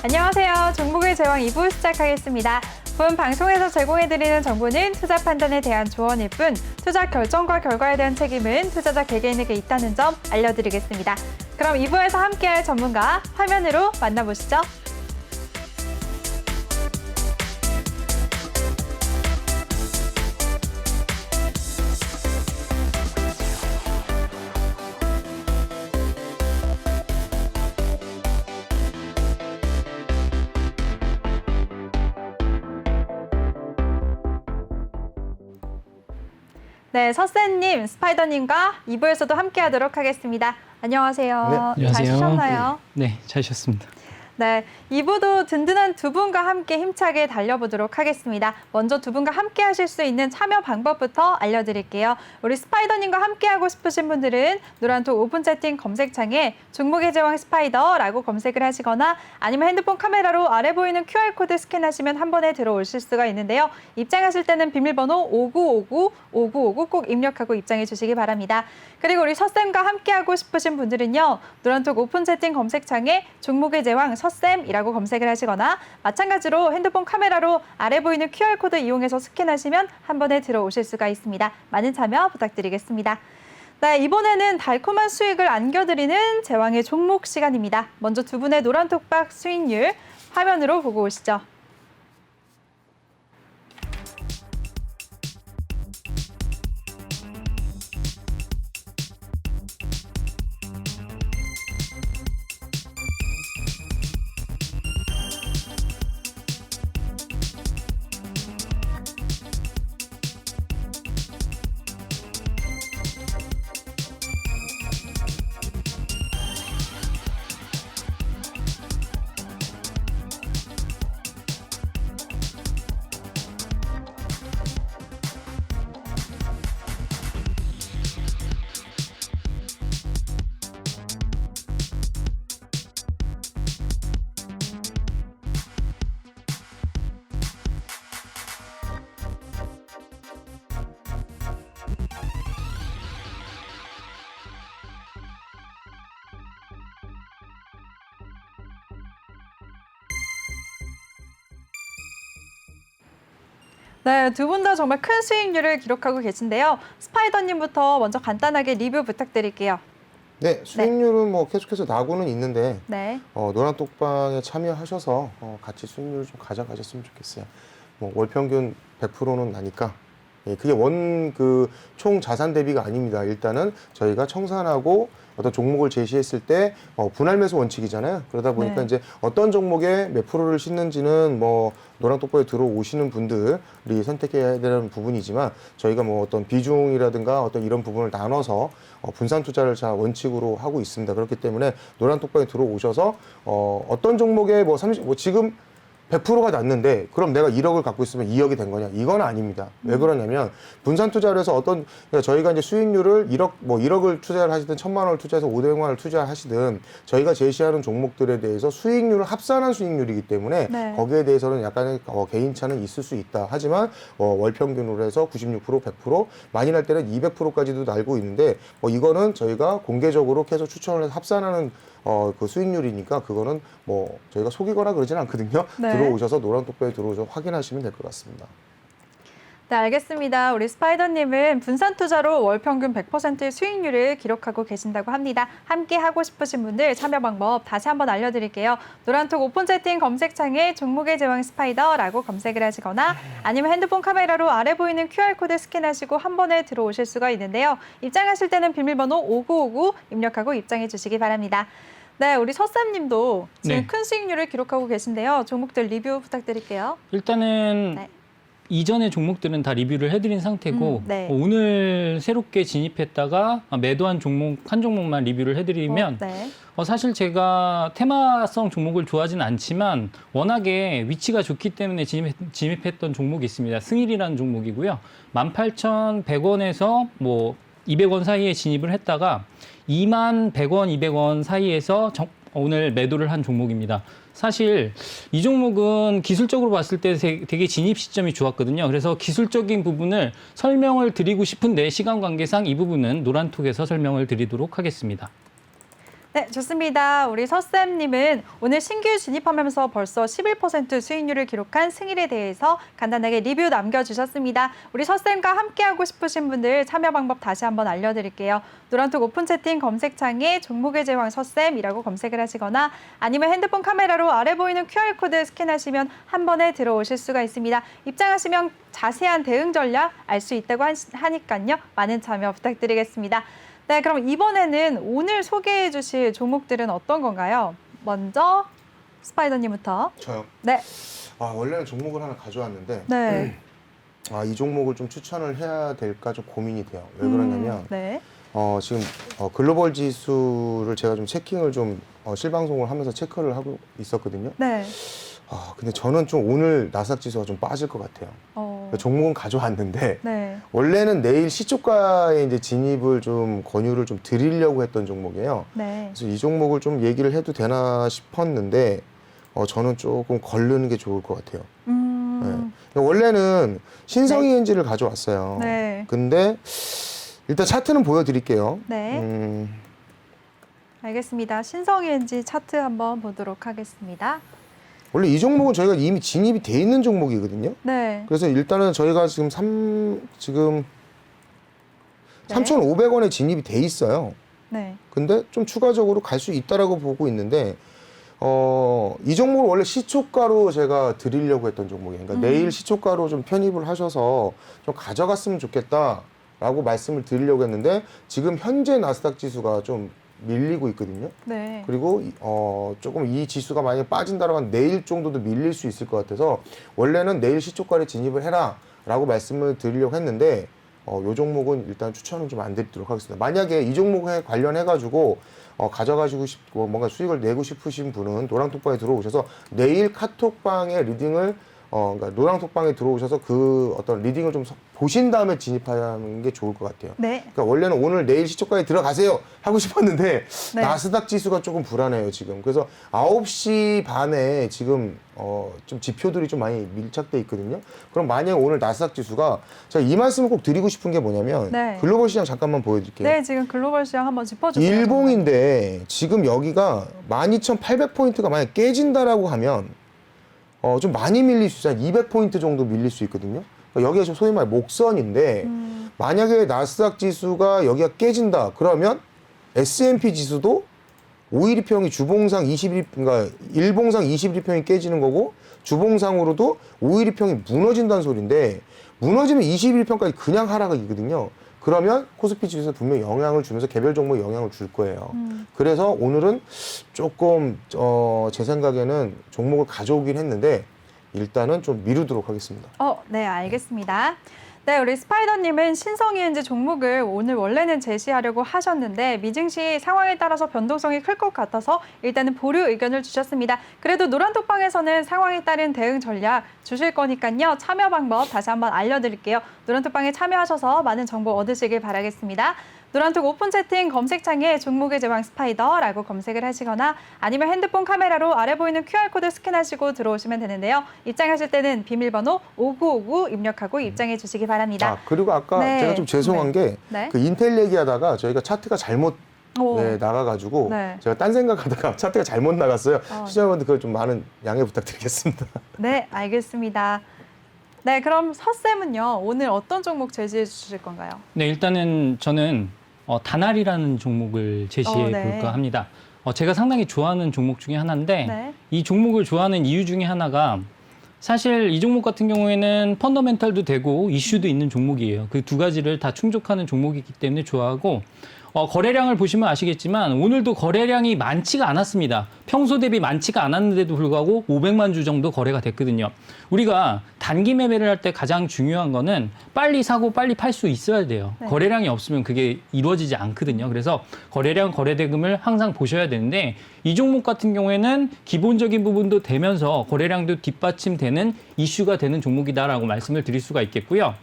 안녕하세요. 종목의 제왕 2부 시작하겠습니다. 본 방송에서 제공해드리는 정보는 투자 판단에 대한 조언일 뿐 투자 결정과 결과에 대한 책임은 투자자 개개인에게 있다는 점 알려드리겠습니다. 그럼 2부에서 함께할 전문가 화면으로 만나보시죠. 네, 서쌤님, 스파이더님과 2부에서도 함께하도록 하겠습니다. 안녕하세요. 네, 안녕하세요. 잘 쉬셨나요? 네, 잘 쉬었습니다. 네, 2부도 든든한 두 분과 함께 힘차게 달려보도록 하겠습니다. 먼저 두 분과 함께 하실 수 있는 참여 방법부터 알려드릴게요. 우리 스파이더님과 함께 하고 싶으신 분들은 노란톡 오픈 채팅 검색창에 종목의 제왕 스파이더라고 검색을 하시거나 아니면 핸드폰 카메라로 아래 보이는 QR코드 스캔하시면 한 번에 들어오실 수가 있는데요. 입장하실 때는 비밀번호 5959-5959 꼭 입력하고 입장해 주시기 바랍니다. 그리고 우리 서쌤과 함께 하고 싶으신 분들은요. 노란톡 오픈 채팅 검색창에 종목의 제왕 서쌤이라고 검색을 하시거나 마찬가지로 핸드폰 카메라로 아래 보이는 QR코드 이용해서 스캔하시면 한 번에 들어오실 수가 있습니다. 많은 참여 부탁드리겠습니다. 네, 이번에는 달콤한 수익을 안겨드리는 제왕의 종목 시간입니다. 먼저 두 분의 노란톡박 수익률 화면으로 보고 오시죠. 네, 두 분 다 정말 큰 수익률을 기록하고 계신데요. 스파이더님부터 먼저 간단하게 리뷰 부탁드릴게요. 네, 수익률은 뭐 계속해서 나고는 있는데 네. 노란톡방에 참여하셔서 같이 수익률을 좀 가져가셨으면 좋겠어요. 뭐 월평균 100%는 나니까 그게 총 자산 대비가 아닙니다. 일단은 저희가 청산하고 어떤 종목을 제시했을 때 분할 매수 원칙이잖아요. 그러다 보니까 네. 이제 어떤 종목에 몇 프로를 싣는지는 뭐 노란톡방에 들어오시는 분들이 선택해야 되는 부분이지만 저희가 뭐 어떤 비중이라든가 어떤 이런 부분을 나눠서 분산 투자를 원칙으로 하고 있습니다. 그렇기 때문에 노란톡방에 들어오셔서 어떤 종목에 지금 100%가 났는데 그럼 내가 1억을 갖고 있으면 2억이 된 거냐? 이건 아닙니다. 왜 그러냐면 분산 투자를 해서 그러니까 저희가 이제 수익률을 1억을 투자를 하시든 1,000만 원을 투자해서 500만 원을 투자하시든 저희가 제시하는 종목들에 대해서 수익률을 합산한 수익률이기 때문에 네. 거기에 대해서는 약간의 개인차는 있을 수 있다. 하지만 월 평균으로 해서 96%, 100%, 많이 날 때는 200%까지도 날고 있는데 이거는 저희가 공개적으로 계속 추천을 해서 합산하는 그 수익률이니까 그거는 뭐 저희가 속이거나 그러지는 않거든요. 네. 들어오셔서 노란톡방에 들어오셔서 확인하시면 될 것 같습니다. 네, 알겠습니다. 우리 스파이더님은 분산 투자로 월 평균 100%의 수익률을 기록하고 계신다고 합니다. 함께 하고 싶으신 분들 참여 방법 다시 한번 알려드릴게요. 노란톡 오픈 채팅 검색창에 종목의 제왕 스파이더라고 검색을 하시거나 아니면 핸드폰 카메라로 아래 보이는 QR코드 스캔하시고 한 번에 들어오실 수가 있는데요. 입장하실 때는 비밀번호 5959 입력하고 입장해 주시기 바랍니다. 네, 우리 서쌤님도 지금 네. 큰 수익률을 기록하고 계신데요. 종목들 리뷰 부탁드릴게요. 일단은 네. 이전의 종목들은 다 리뷰를 해드린 상태고 네. 오늘 새롭게 진입했다가 매도한 종목 한 종목만 리뷰를 해드리면 네. 사실 제가 테마성 종목을 좋아하지는 않지만 워낙에 위치가 좋기 때문에 진입했던 종목이 있습니다. 승일이라는 종목이고요. 18,100원에서 뭐 200원 사이에 진입을 했다가 21,100원, 200원 사이에서 오늘 매도를 한 종목입니다. 사실 이 종목은 기술적으로 봤을 때 되게 진입 시점이 좋았거든요. 그래서 기술적인 부분을 설명을 드리고 싶은데 시간 관계상 이 부분은 노란톡에서 설명을 드리도록 하겠습니다. 네, 좋습니다. 우리 서쌤님은 오늘 신규 진입하면서 벌써 11% 수익률을 기록한 승일에 대해서 간단하게 리뷰 남겨주셨습니다. 우리 서쌤과 함께하고 싶으신 분들 참여 방법 다시 한번 알려드릴게요. 노란톡 오픈 채팅 검색창에 종목의 제왕 서쌤이라고 검색을 하시거나 아니면 핸드폰 카메라로 아래 보이는 QR코드 스캔하시면 한 번에 들어오실 수가 있습니다. 입장하시면 자세한 대응 전략 알 수 있다고 하니까요. 많은 참여 부탁드리겠습니다. 네, 그럼 이번에는 오늘 소개해 주실 종목들은 어떤 건가요? 먼저 스파이더님부터. 저요. 네. 원래는 종목을 하나 가져왔는데 네. 이 종목을 좀 추천을 해야 될까 좀 고민이 돼요. 왜 그러냐면 네. 지금 글로벌 지수를 제가 좀 체킹을 좀 실방송을 하면서 체크를 하고 있었거든요. 네. 근데 저는 좀 오늘 나스닥 지수가 좀 빠질 것 같아요. 종목은 가져왔는데 네. 원래는 내일 시초가에 이제 진입을 좀 권유를 좀 드리려고 했던 종목이에요. 네. 그래서 이 종목을 좀 얘기를 해도 되나 싶었는데 저는 조금 걸르는 게 좋을 것 같아요. 네. 원래는 신성이엔지를 가져왔어요. 네. 근데 일단 차트는 보여드릴게요. 네. 알겠습니다. 신성이엔지 차트 한번 보도록 하겠습니다. 원래 이 종목은 저희가 이미 진입이 돼 있는 종목이거든요. 네. 그래서 일단은 저희가 지금 네. 3,500원에 진입이 돼 있어요. 네. 근데 좀 추가적으로 갈 수 있다라고 보고 있는데 이 종목을 원래 시초가로 제가 드리려고 했던 종목이에요. 그러니까 내일 시초가로 좀 편입을 하셔서 좀 가져갔으면 좋겠다라고 말씀을 드리려고 했는데 지금 현재 나스닥 지수가 좀 밀리고 있거든요. 네. 그리고 조금 이 지수가 만약에 빠진다라고 하면 내일 정도도 밀릴 수 있을 것 같아서 원래는 내일 시초가에 진입을 해라라고 말씀을 드리려고 했는데 이 종목은 일단 추천은 좀 안 드리도록 하겠습니다. 만약에 이 종목에 관련해가지고 가져가시고 싶고 뭔가 수익을 내고 싶으신 분은 노랑톡방에 들어오셔서 내일 카톡방에 리딩을 그러니까 노랑톡방에 들어오셔서 그 어떤 리딩을 좀 보신 다음에 진입하는 게 좋을 것 같아요. 네. 그러니까 원래는 오늘 내일 시초가에 들어가세요 하고 싶었는데 네. 나스닥 지수가 조금 불안해요 지금. 그래서 9시 반에 지금 좀 지표들이 좀 많이 밀착돼 있거든요. 그럼 만약에 오늘 나스닥 지수가 제가 이 말씀을 꼭 드리고 싶은 게 뭐냐면 네. 글로벌 시장 잠깐만 보여드릴게요. 네, 지금 글로벌 시장 한번 짚어주세요. 일봉인데 지금 여기가 12,800포인트가 만약 깨진다라고 하면 좀 많이 밀릴 수 있어요. 200포인트 정도 밀릴 수 있거든요. 그러니까 여기가 지금 소위 말 목선인데 만약에 나스닥 지수가 여기가 깨진다 그러면 S&P 지수도 5일이평이 주봉상 21, 그러니까 일봉상 21평이 깨지는 거고 주봉상으로도 5일이평이 무너진다는 소리인데 무너지면 21평까지 그냥 하락이거든요. 그러면 코스피 지수에 분명히 영향을 주면서 개별 종목에 영향을 줄 거예요. 그래서 오늘은 조금 제 생각에는 종목을 가져오긴 했는데 일단은 좀 미루도록 하겠습니다. 네, 알겠습니다. 네, 우리 스파이더님은 신성이엔지 종목을 오늘 원래는 제시하려고 하셨는데 미증시 상황에 따라서 변동성이 클 것 같아서 일단은 보류 의견을 주셨습니다. 그래도 노란톡방에서는 상황에 따른 대응 전략 주실 거니까요. 참여 방법 다시 한번 알려드릴게요. 노란톡방에 참여하셔서 많은 정보 얻으시길 바라겠습니다. 노란톡 오픈 채팅 검색창에 종목의 제왕 스파이더라고 검색을 하시거나 아니면 핸드폰 카메라로 아래 보이는 QR코드 스캔하시고 들어오시면 되는데요. 입장하실 때는 비밀번호 5959 입력하고 입장해 주시기 바랍니다. 그리고 아까 네. 제가 좀 죄송한 게 네. 그 인텔 얘기하다가 저희가 차트가 잘못 나가가지고 네. 제가 딴 생각하다가 차트가 잘못 나갔어요. 시청자분들 그걸 좀 많은 양해 부탁드리겠습니다. 네, 알겠습니다. 네, 그럼 서쌤은요. 오늘 어떤 종목 제시해 주실 건가요? 네, 일단은 저는 다날이라는 종목을 제시해 네. 볼까 합니다. 제가 상당히 좋아하는 종목 중에 하나인데 네. 이 종목을 좋아하는 이유 중에 하나가 사실 이 종목 같은 경우에는 펀더멘탈도 되고 이슈도 있는 종목이에요. 그 두 가지를 다 충족하는 종목이기 때문에 좋아하고 거래량을 보시면 아시겠지만 오늘도 거래량이 많지가 않았습니다. 평소 대비 많지가 않았는데도 불구하고 500만 주 정도 거래가 됐거든요. 우리가 단기 매매를 할 때 가장 중요한 거는 빨리 사고 빨리 팔 수 있어야 돼요. 네. 거래량이 없으면 그게 이루어지지 않거든요. 그래서 거래량, 거래대금을 항상 보셔야 되는데 이 종목 같은 경우에는 기본적인 부분도 되면서 거래량도 뒷받침되는 이슈가 되는 종목이다라고 말씀을 드릴 수가 있겠고요.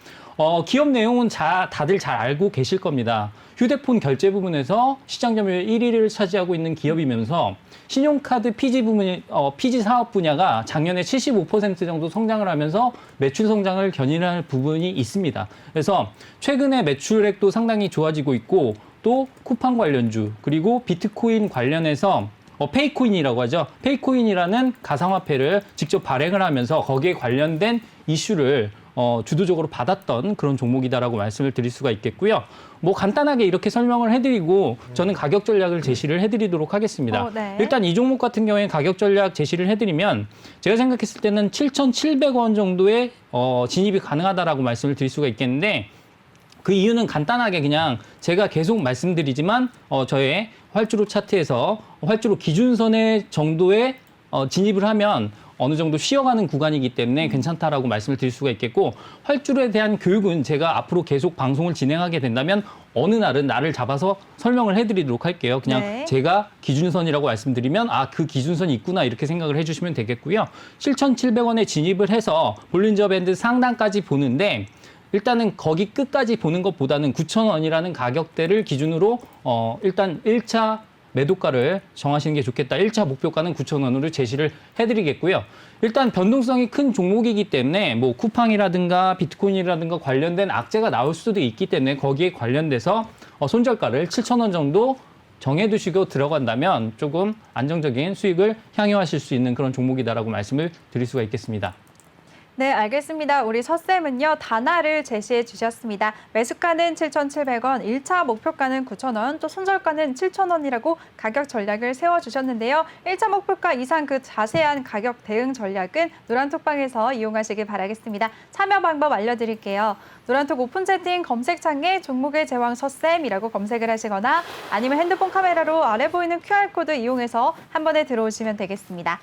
기업 내용은 다들 잘 알고 계실 겁니다. 휴대폰 결제 부분에서 시장 점유율 1위를 차지하고 있는 기업이면서 신용카드 피지 사업 분야가 작년에 75% 정도 성장을 하면서 매출 성장을 견인할 부분이 있습니다. 그래서 최근에 매출액도 상당히 좋아지고 있고 것도 쿠팡 관련주, 그리고 비트코인 관련해서 페이코인이라고 하죠. 페이코인이라는 가상화폐를 직접 발행을 하면서 거기에 관련된 이슈를 주도적으로 받았던 그런 종목이다라고 말씀을 드릴 수가 있겠고요. 뭐 간단하게 이렇게 설명을 해드리고 저는 가격 전략을 제시를 해드리도록 하겠습니다. 네. 일단 이 종목 같은 경우에 가격 전략 제시를 해드리면 제가 생각했을 때는 7,700원 정도의 진입이 가능하다라고 말씀을 드릴 수가 있겠는데 그 이유는 간단하게 그냥 제가 계속 말씀드리지만 저의 활주로 차트에서 활주로 기준선의 정도의 진입을 하면 어느 정도 쉬어가는 구간이기 때문에 괜찮다라고 말씀을 드릴 수가 있겠고 활주로에 대한 교육은 제가 앞으로 계속 방송을 진행하게 된다면 어느 날은 나를 잡아서 설명을 해드리도록 할게요. 그냥 네. 제가 기준선이라고 말씀드리면 그 기준선이 있구나 이렇게 생각을 해주시면 되겠고요. 7,700원에 진입을 해서 볼린저 밴드 상단까지 보는데 일단은 거기 끝까지 보는 것보다는 9,000원이라는 가격대를 기준으로 일단 1차 매도가를 정하시는 게 좋겠다. 1차 목표가는 9,000원으로 제시를 해드리겠고요. 일단 변동성이 큰 종목이기 때문에 뭐 쿠팡이라든가 비트코인이라든가 관련된 악재가 나올 수도 있기 때문에 거기에 관련돼서 손절가를 7,000원 정도 정해두시고 들어간다면 조금 안정적인 수익을 향유하실 수 있는 그런 종목이다라고 말씀을 드릴 수가 있겠습니다. 네, 알겠습니다. 우리 서쌤은요, 단화를 제시해 주셨습니다. 매수가는 7,700원, 1차 목표가는 9,000원, 또 손절가는 7,000원이라고 가격 전략을 세워주셨는데요. 1차 목표가 이상 그 자세한 가격 대응 전략은 노란톡방에서 이용하시길 바라겠습니다. 참여 방법 알려드릴게요. 노란톡 오픈 채팅 검색창에 종목의 제왕 서쌤이라고 검색을 하시거나 아니면 핸드폰 카메라로 아래 보이는 QR코드 이용해서 한 번에 들어오시면 되겠습니다.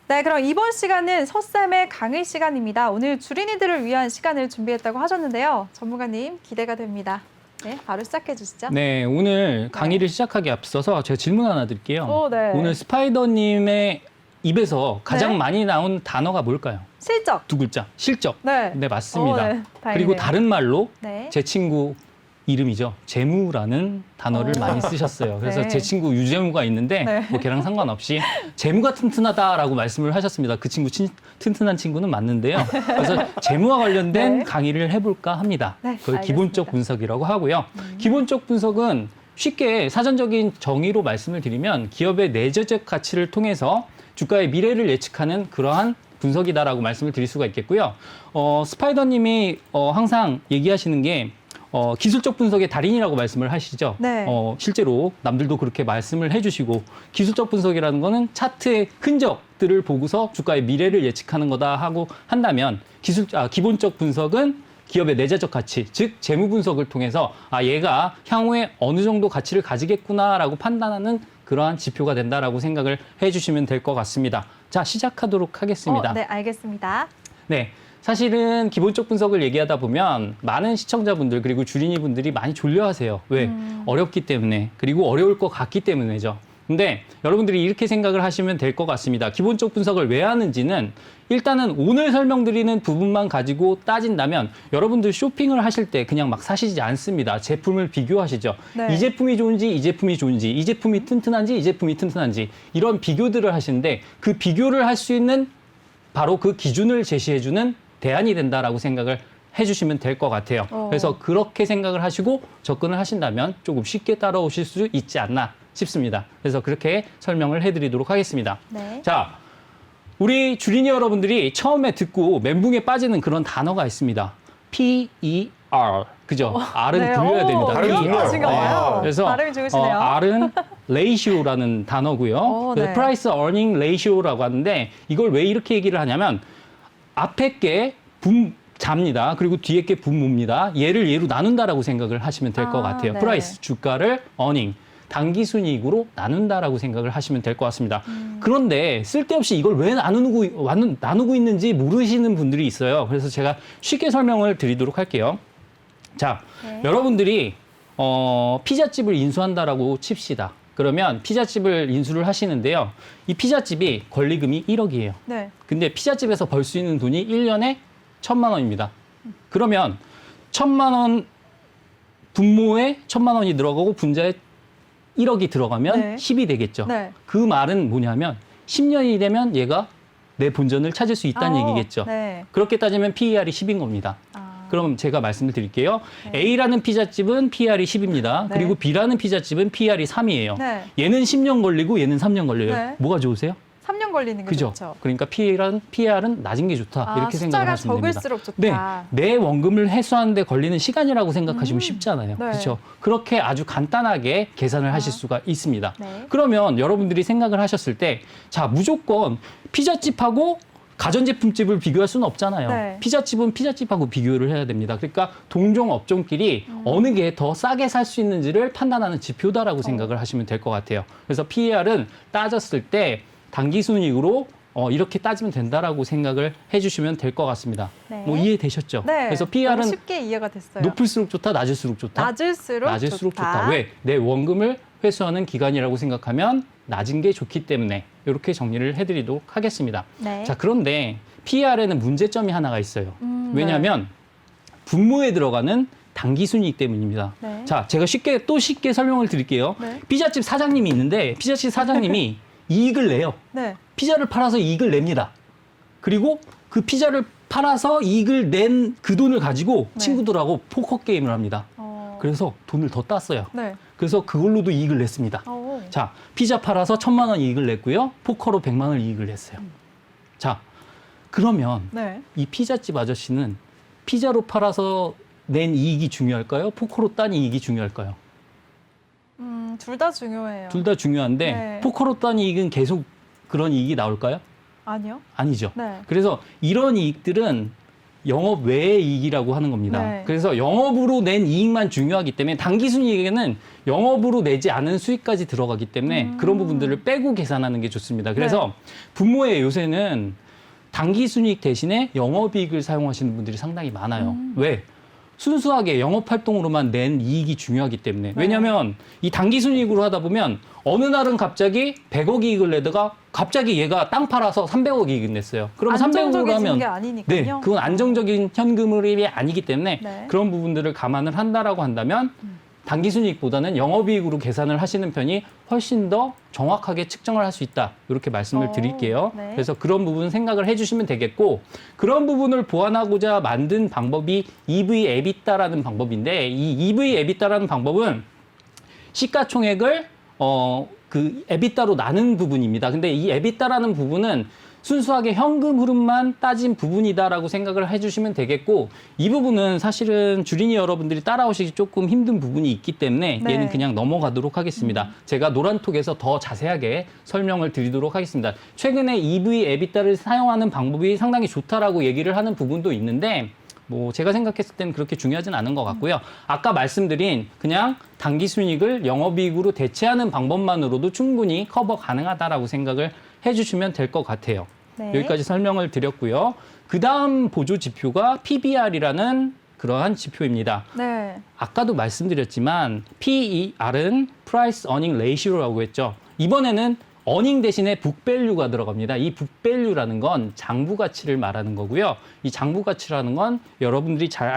네, 그럼 이번 시간은 서쌤의 강의 시간입니다. 오늘 주린이들을 위한 시간을 준비했다고 하셨는데요. 전문가님 기대가 됩니다. 네, 바로 시작해 주시죠. 네, 오늘 강의를 시작하기 앞서서 제가 질문 하나 드릴게요. 네. 오늘 스파이더님의 입에서 가장 네. 많이 나온 단어가 뭘까요? 실적. 두 글자, 실적. 네. 네, 맞습니다. 네, 다행이네요. 그리고 다른 말로 네. 제 친구 이름이죠. 재무라는 단어를 많이 쓰셨어요. 그래서 네. 제 친구 유재무가 있는데 네. 뭐 걔랑 상관없이 재무가 튼튼하다라고 말씀을 하셨습니다. 그 친구 튼튼한 친구는 맞는데요. 그래서 재무와 관련된 네. 강의를 해볼까 합니다. 네, 그걸 알겠습니다. 기본적 분석이라고 하고요. 기본적 분석은 쉽게 사전적인 정의로 말씀을 드리면 기업의 내재적 가치를 통해서 주가의 미래를 예측하는 그러한 분석이다라고 말씀을 드릴 수가 있겠고요. 스파이더님이 항상 얘기하시는 게 기술적 분석의 달인이라고 말씀을 하시죠. 네. 실제로 남들도 그렇게 말씀을 해주시고 기술적 분석이라는 거는 차트의 흔적들을 보고서 주가의 미래를 예측하는 거다 하고 한다면 기본적 분석은 기업의 내재적 가치, 즉 재무 분석을 통해서 얘가 향후에 어느 정도 가치를 가지겠구나라고 판단하는 그러한 지표가 된다라고 생각을 해주시면 될 것 같습니다. 자, 시작하도록 하겠습니다. 네, 알겠습니다. 네. 사실은 기본적 분석을 얘기하다 보면 많은 시청자분들 그리고 주린이 분들이 많이 졸려하세요. 왜? 어렵기 때문에 그리고 어려울 것 같기 때문이죠. 근데 여러분들이 이렇게 생각을 하시면 될 것 같습니다. 기본적 분석을 왜 하는지는 일단은 오늘 설명드리는 부분만 가지고 따진다면 여러분들 쇼핑을 하실 때 그냥 막 사시지 않습니다. 제품을 비교하시죠. 네. 이 제품이 좋은지 이 제품이 좋은지 이 제품이 튼튼한지 이 제품이 튼튼한지 이런 비교들을 하시는데 그 비교를 할 수 있는 바로 그 기준을 제시해주는 대안이 된다라고 생각을 해주시면 될 것 같아요. 그래서 그렇게 생각을 하시고 접근을 하신다면 조금 쉽게 따라오실 수 있지 않나 싶습니다. 그래서 그렇게 설명을 해드리도록 하겠습니다. 네. 자, 우리 주린이 여러분들이 처음에 듣고 멘붕에 빠지는 그런 단어가 있습니다. PER. 그죠? R은 네. 불려야 됩니다. 발음이 PER. 좋네요. 아신가 봐요. 그래서 발음이 좋으시네요. R은 레이시오라는 단어고요. 그래서 네. 프라이스 어닝 레이시오라고 하는데 이걸 왜 이렇게 얘기를 하냐면 앞에 게 자입니다. 그리고 뒤에 게 분모입니다. 얘를 얘로 나눈다라고 생각을 하시면 될 것 같아요. 네. 프라이스 주가를 어닝 당기순이익으로 나눈다라고 생각을 하시면 될 것 같습니다. 그런데 쓸데없이 이걸 왜 나누고 있는지 모르시는 분들이 있어요. 그래서 제가 쉽게 설명을 드리도록 할게요. 자, 네. 여러분들이 피자집을 인수한다라고 칩시다. 그러면 피자집을 인수를 하시는데요. 이 피자집이 권리금이 1억이에요. 네. 근데 피자집에서 벌 수 있는 돈이 1년에 1,000만 원입니다. 그러면 1,000만 원 분모에 1,000만 원이 들어가고 분자에 1억이 들어가면 네. 10이 되겠죠. 네. 그 말은 뭐냐면 10년이 되면 얘가 내 본전을 찾을 수 있다는 얘기겠죠. 네. 그렇게 따지면 PER이 10인 겁니다. 그럼 제가 말씀을 드릴게요. A라는 피자집은 PR이 10입니다. 네. 그리고 B라는 피자집은 PR이 3이에요. 네. 얘는 10년 걸리고 얘는 3년 걸려요. 네. 뭐가 좋으세요? 3년 걸리는 게 그죠? 좋죠. 그러니까 PR은 낮은 게 좋다. 이렇게 생각을 숫자가 하시면 됩니다. 적을수록 좋다. 네, 내 원금을 회수하는데 걸리는 시간이라고 생각하시면 쉽잖아요. 네. 그렇죠? 그렇게 아주 간단하게 계산을 하실 수가 있습니다. 네. 그러면 여러분들이 생각을 하셨을 때, 자, 무조건 피자집하고 가전제품집을 비교할 수는 없잖아요. 네. 피자집은 피자집하고 비교를 해야 됩니다. 그러니까 동종 업종끼리 어느 게 더 싸게 살 수 있는지를 판단하는 지표다라고 생각을 하시면 될 것 같아요. 그래서 PER은 따졌을 때 당기순이익으로 이렇게 따지면 된다라고 생각을 해주시면 될 것 같습니다. 네. 뭐 이해되셨죠? 네. 그래서 너무 PER은 쉽게 이해가 됐어요. 높을수록 좋다, 낮을수록 좋다? 낮을수록 좋다. 왜? 내 원금을 회수하는 기간이라고 생각하면 낮은 게 좋기 때문에 이렇게 정리를 해드리도록 하겠습니다. 네. 자, 그런데 PER에는 문제점이 하나가 있어요. 네. 왜냐하면 분모에 들어가는 당기순이익 때문입니다. 네. 자, 제가 쉽게 설명을 드릴게요. 네. 피자집 사장님이 있는데 피자집 사장님이 이익을 내요. 네. 피자를 팔아서 이익을 냅니다. 그리고 그 피자를 팔아서 이익을 낸 그 돈을 가지고 네. 친구들하고 포커 게임을 합니다. 그래서 돈을 더 땄어요. 네. 그래서 그걸로도 이익을 냈습니다. 자, 피자 팔아서 1,000만 원 이익을 냈고요. 포커로 100만 원 이익을 냈어요. 자, 그러면 네. 이 피자집 아저씨는 피자로 팔아서 낸 이익이 중요할까요? 포커로 딴 이익이 중요할까요? 둘 다 중요해요. 둘 다 중요한데 네. 포커로 딴 이익은 계속 그런 이익이 나올까요? 아니요. 아니죠. 네. 그래서 이런 이익들은 영업 외의 이익이라고 하는 겁니다. 네. 그래서 영업으로 낸 이익만 중요하기 때문에 당기순이익에는 영업으로 내지 않은 수익까지 들어가기 때문에 그런 부분들을 빼고 계산하는 게 좋습니다. 그래서 분모에 요새는 당기순이익 대신에 영업이익을 사용하시는 분들이 상당히 많아요. 왜? 순수하게 영업활동으로만 낸 이익이 중요하기 때문에. 왜냐하면 이 당기순이익으로 하다 보면 어느 날은 갑자기 100억 이익을 내다가 갑자기 얘가 땅 팔아서 300억 이익을 냈어요. 그러면 300억으로 안정적인 하면 게 아니니까요. 네, 그건 안정적인 현금 흐름이 아니기 때문에 네. 그런 부분들을 감안을 한다라고 한다면 당기순이익보다는 영업이익으로 계산을 하시는 편이 훨씬 더 정확하게 측정을 할 수 있다. 이렇게 말씀을 드릴게요. 네. 그래서 그런 부분 생각을 해주시면 되겠고 그런 부분을 보완하고자 만든 방법이 EV 에비타라는 방법인데 이 EV 에비타라는 방법은 시가총액을 그 에비타로 나눈 부분입니다. 근데 이 에비타라는 부분은 순수하게 현금 흐름만 따진 부분이다라고 생각을 해주시면 되겠고 이 부분은 사실은 주린이 여러분들이 따라오시기 조금 힘든 부분이 있기 때문에 네. 얘는 그냥 넘어가도록 하겠습니다. 제가 노란톡에서 더 자세하게 설명을 드리도록 하겠습니다. 최근에 EV 에비타를 사용하는 방법이 상당히 좋다라고 얘기를 하는 부분도 있는데 뭐 제가 생각했을 때는 그렇게 중요하진 않은 것 같고요. 아까 말씀드린 그냥 당기순이익을 영업이익으로 대체하는 방법만으로도 충분히 커버 가능하다라고 생각을 해주시면 될 것 같아요. 네. 여기까지 설명을 드렸고요. 그 다음 보조 지표가 PBR이라는 그러한 지표입니다. 네. 아까도 말씀드렸지만 PER은 Price Earning Ratio라고 했죠. 이번에는 어닝 대신에 북밸류가 들어갑니다. 이 북밸류라는 건 장부 가치를 말하는 거고요. 이 장부 가치라는 건 여러분들이 잘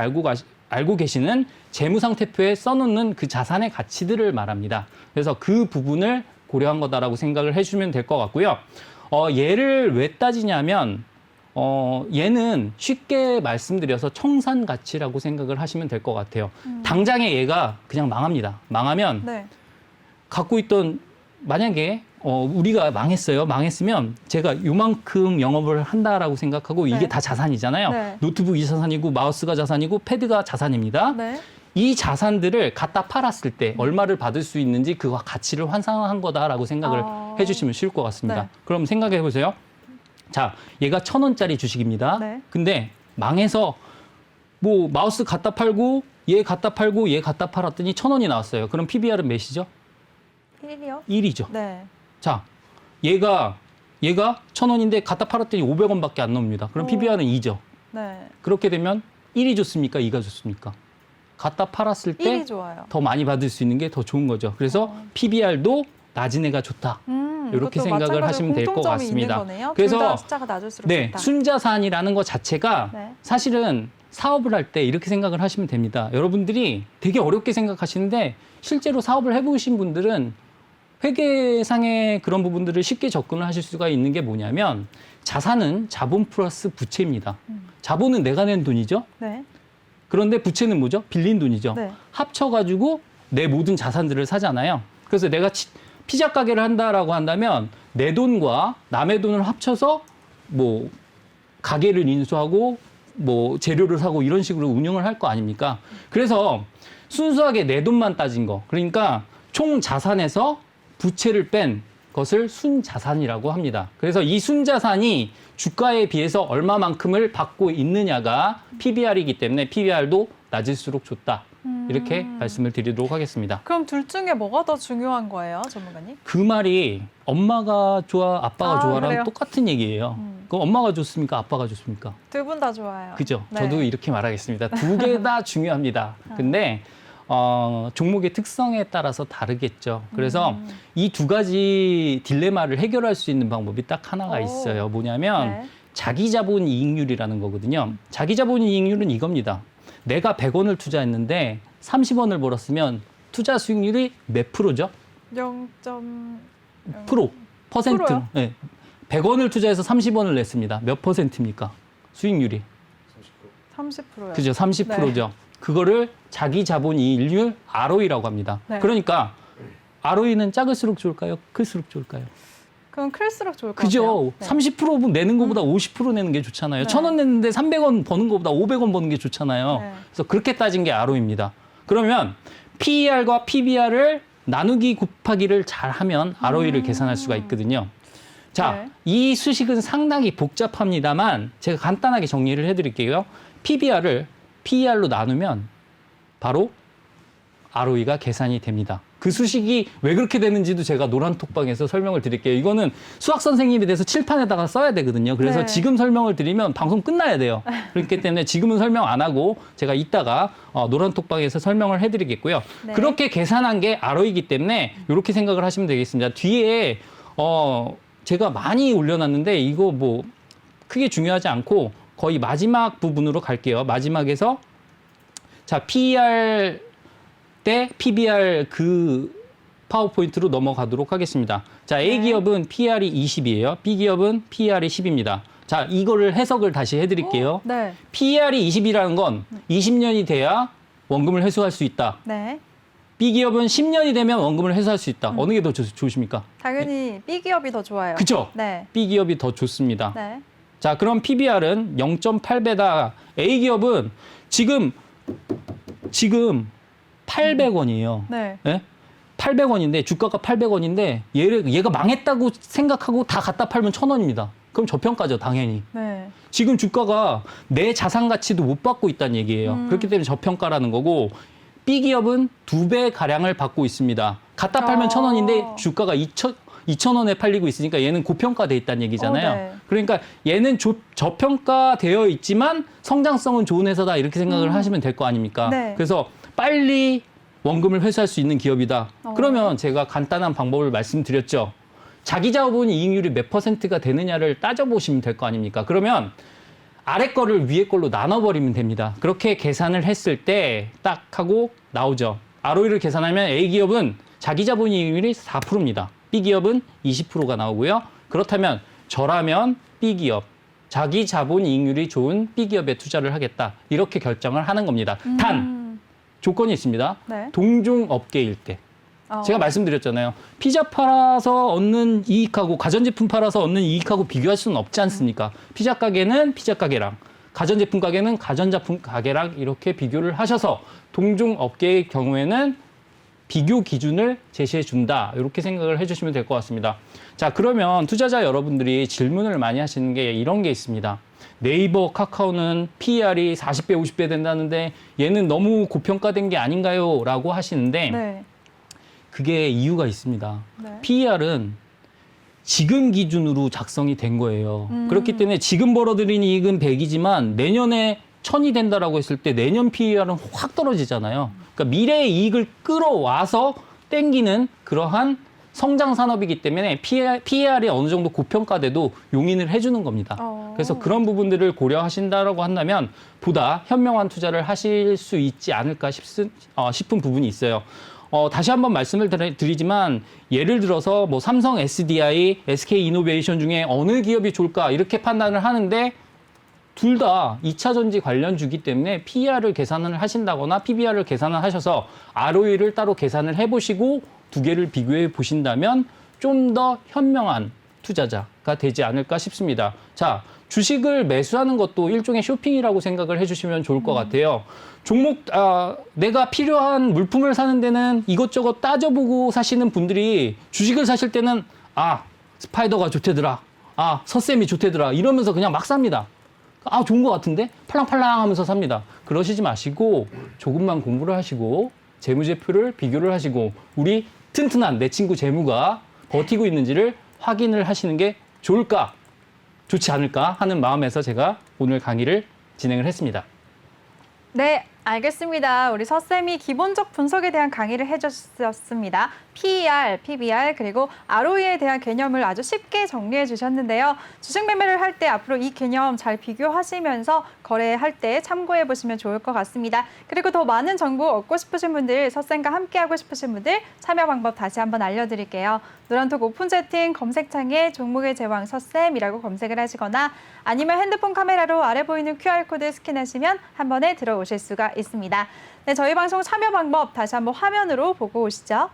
알고 계시는 재무상태표에 써놓는 그 자산의 가치들을 말합니다. 그래서 그 부분을 고려한 거다라고 생각을 해주시면 될 것 같고요. 얘를 왜 따지냐면 얘는 쉽게 말씀드려서 청산 가치라고 생각을 하시면 될 것 같아요. 당장에 얘가 그냥 망합니다. 망하면 네. 갖고 있던 만약에 우리가 망했으면 제가 요만큼 영업을 한다라고 생각하고 이게 네. 다 자산이잖아요. 네. 노트북이 자산이고 마우스가 자산이고 패드가 자산입니다. 네. 이 자산들을 갖다 팔았을 때 얼마를 받을 수 있는지 그 가치를 환산한 거다라고 생각을 해주시면 쉬울 것 같습니다. 네. 그럼 생각해 보세요. 자, 얘가 1,000원짜리 주식입니다. 네. 근데 망해서 뭐 마우스 갖다 팔고 얘 갖다 팔고 얘 갖다 팔았더니 1,000원이 나왔어요. 그럼 PBR은 몇이죠? 1이요? 1이죠. 네. 자, 얘가 1,000원인데 갖다 팔았더니 500원밖에 안 나옵니다. 그럼 PBR은 2죠. 네. 그렇게 되면 1이 좋습니까? 2가 좋습니까? 갖다 팔았을 때 1이 좋아요. 더 많이 받을 수 있는 게 더 좋은 거죠. 그래서 PBR도 낮은 애가 좋다. 이렇게 이것도 생각을 마찬가지로 하시면 될 것 공통점이 같습니다. 있는 거네요. 그래서 둘 다 숫자가 낮을수록 네, 좋다. 순자산이라는 것 자체가 네. 사실은 사업을 할 때 이렇게 생각을 하시면 됩니다. 여러분들이 되게 어렵게 생각하시는데 실제로 사업을 해보신 분들은 회계상의 그런 부분들을 쉽게 접근을 하실 수가 있는 게 뭐냐면 자산은 자본 플러스 부채입니다. 자본은 내가 낸 돈이죠. 네. 그런데 부채는 뭐죠? 빌린 돈이죠. 네. 합쳐가지고 내 모든 자산들을 사잖아요. 그래서 내가 피자 가게를 한다라고 한다면 내 돈과 남의 돈을 합쳐서 뭐 가게를 인수하고 뭐 재료를 사고 이런 식으로 운영을 할 거 아닙니까? 그래서 순수하게 내 돈만 따진 거. 그러니까 총 자산에서 부채를 뺀 것을 순자산이라고 합니다. 그래서 이 순자산이 주가에 비해서 얼마만큼을 받고 있느냐가 PBR이기 때문에 PBR도 낮을수록 좋다. 이렇게 말씀을 드리도록 하겠습니다. 그럼 둘 중에 뭐가 더 중요한 거예요, 전문가님? 그 말이 엄마가 좋아, 아빠가 아, 좋아랑 그래요? 똑같은 얘기예요. 그럼 엄마가 좋습니까? 아빠가 좋습니까? 두 분 다 좋아요. 그죠? 네. 저도 이렇게 말하겠습니다. 두 개 다 중요합니다. 근데 종목의 특성에 따라서 다르겠죠. 그래서 이 두 가지 딜레마를 해결할 수 있는 방법이 딱 하나가 오. 있어요. 뭐냐면 네. 자기 자본 이익률이라는 거거든요. 자기 자본 이익률은 이겁니다. 내가 100원을 투자했는데 30원을 벌었으면 투자 수익률이 몇 프로죠? 0.0 프로, 퍼센트. 프로요? 네. 100원을 투자해서 30원을 냈습니다. 몇 퍼센트입니까? 수익률이. 30%요. 그죠? 30%죠. 그거를 자기 자본 이익률 ROE라고 합니다. 네. 그러니까 ROE는 작을수록 좋을까요? 클수록 좋을까요? 그럼 클수록 좋을 것 같아요. 그죠? 네. 30% 내는 것보다 50% 내는 게 좋잖아요. 네. 1,000원 냈는데 300원 버는 것보다 500원 버는 게 좋잖아요. 네. 그래서 그렇게 따진 게 ROE입니다. 그러면 PER과 PBR을 나누기 곱하기를 잘 하면 ROE를 계산할 수가 있거든요. 자, 네. 이 수식은 상당히 복잡합니다만 제가 간단하게 정리를 해드릴게요. PBR을 PER로 나누면 바로 ROE가 계산이 됩니다. 그 수식이 왜 그렇게 되는지도 제가 노란톡방에서 설명을 드릴게요. 이거는 수학 선생님에 대해서 칠판에다가 써야 되거든요. 그래서 네. 지금 설명을 드리면 방송 끝나야 돼요. 그렇기 때문에 지금은 설명 안 하고 제가 이따가 노란톡방에서 설명을 해드리겠고요. 네. 그렇게 계산한 게 ROE이기 때문에 이렇게 생각을 하시면 되겠습니다. 뒤에 제가 많이 올려놨는데 이거 뭐 크게 중요하지 않고 거의 마지막 부분으로 갈게요. 마지막에서 자 PER 대 PBR 그 파워포인트로 넘어가도록 하겠습니다. 자, A기업은 PR이 20이에요. B기업은 PR이 10입니다. 자, 이거를 해석을 다시 해드릴게요. 네. PR이 20이라는 건 20년이 돼야 원금을 회수할 수 있다. 네. B기업은 10년이 되면 원금을 회수할 수 있다. 어느 게 더 좋으십니까? 당연히 B 기업이 더 좋아요. 그죠? 네. B기업이 더 좋습니다. 네. 자, 그럼 PBR은 0.8배다. A기업은 지금 800원이에요. 네. 예? 800원인데 주가가 800원인데 얘가 망했다고 생각하고 다 갖다 팔면 1,000원입니다. 그럼 저평가죠, 당연히. 네. 지금 주가가 내 자산 가치도 못 받고 있다는 얘기예요. 그렇기 때문에 저평가라는 거고 B기업은 2배 가량을 받고 있습니다. 갖다 팔면 1,000원인데 주가가 2,000원에 팔리고 있으니까 얘는 고평가돼 있다는 얘기잖아요. 네. 그러니까 얘는 저평가되어 있지만 성장성은 좋은 회사다 이렇게 생각을 하시면 될 거 아닙니까? 네. 그래서 빨리 원금을 회수할 수 있는 기업이다. 그러면 제가 간단한 방법을 말씀드렸죠. 자기 자본 이익률이 몇 퍼센트가 되느냐를 따져보시면 될 거 아닙니까? 그러면 아래 거를 위에 걸로 나눠버리면 됩니다. 그렇게 계산을 했을 때 딱 하고 나오죠. ROE를 계산하면 A기업은 자기 자본 이익률이 4%입니다. B기업은 20%가 나오고요. 그렇다면 저라면 B기업, 자기 자본 이익률이 좋은 B기업에 투자를 하겠다. 이렇게 결정을 하는 겁니다. 단 조건이 있습니다. 네. 동종 업계일 때. 제가 말씀드렸잖아요. 피자 팔아서 얻는 이익하고 가전제품 팔아서 얻는 이익하고 비교할 수는 없지 않습니까? 피자 가게는 피자 가게랑 가전제품 가게는 가전제품 가게랑 이렇게 비교를 하셔서 동종 업계의 경우에는 비교 기준을 제시해 준다. 이렇게 생각을 해주시면 될 것 같습니다. 자, 그러면 투자자 여러분들이 질문을 많이 하시는 게 이런 게 있습니다. 네이버, 카카오는 PER이 40배, 50배 된다는데 얘는 너무 고평가된 게 아닌가요? 라고 하시는데 네. 그게 이유가 있습니다. 네. PER은 지금 기준으로 작성이 된 거예요. 그렇기 때문에 지금 벌어들인 이익은 100이지만 내년에 1000이 된다라고 했을 때 내년 PER은 확 떨어지잖아요. 그러니까 미래의 이익을 끌어와서 땡기는 그러한 성장 산업이기 때문에 PER이 어느 정도 고평가돼도 용인을 해주는 겁니다. 그래서 그런 부분들을 고려하신다라고 한다면 보다 현명한 투자를 하실 수 있지 않을까 싶은 부분이 있어요. 다시 한번 말씀을 드리지만 예를 들어서 뭐 삼성 SDI, SK 이노베이션 중에 어느 기업이 좋을까 이렇게 판단을 하는데 둘 다 2차 전지 관련주기 때문에 PER을 계산을 하신다거나 PBR을 계산을 하셔서 ROE를 따로 계산을 해보시고 두 개를 비교해 보신다면 좀 더 현명한 투자자가 되지 않을까 싶습니다. 자, 주식을 매수하는 것도 일종의 쇼핑이라고 생각을 해주시면 좋을 것 같아요. 종목, 내가 필요한 물품을 사는 데는 이것저것 따져보고 사시는 분들이 주식을 사실 때는 스파이더가 좋대더라. 서쌤이 좋대더라. 이러면서 그냥 막 삽니다. 좋은 것 같은데? 팔랑팔랑 하면서 삽니다. 그러시지 마시고 조금만 공부를 하시고 재무제표를 비교를 하시고 우리 튼튼한 내 친구 재무가 버티고 있는지를 확인을 하시는 게 좋지 않을까 하는 마음에서 제가 오늘 강의를 진행을 했습니다. 네, 알겠습니다. 우리 서쌤이 기본적 분석에 대한 강의를 해주셨습니다. PER, PBR, 그리고 ROE에 대한 개념을 아주 쉽게 정리해 주셨는데요. 주식 매매를 할 때 앞으로 이 개념 잘 비교하시면서 거래할 때 참고해 보시면 좋을 것 같습니다. 그리고 더 많은 정보 얻고 싶으신 분들, 서쌤과 함께하고 싶으신 분들 참여 방법 다시 한번 알려드릴게요. 노란톡 오픈 채팅 검색창에 종목의 제왕 서쌤이라고 검색을 하시거나 아니면 핸드폰 카메라로 아래 보이는 QR코드 스캔하시면 한 번에 들어오실 수가 있습니다. 네, 저희 방송 참여 방법 다시 한번 화면으로 보고 오시죠.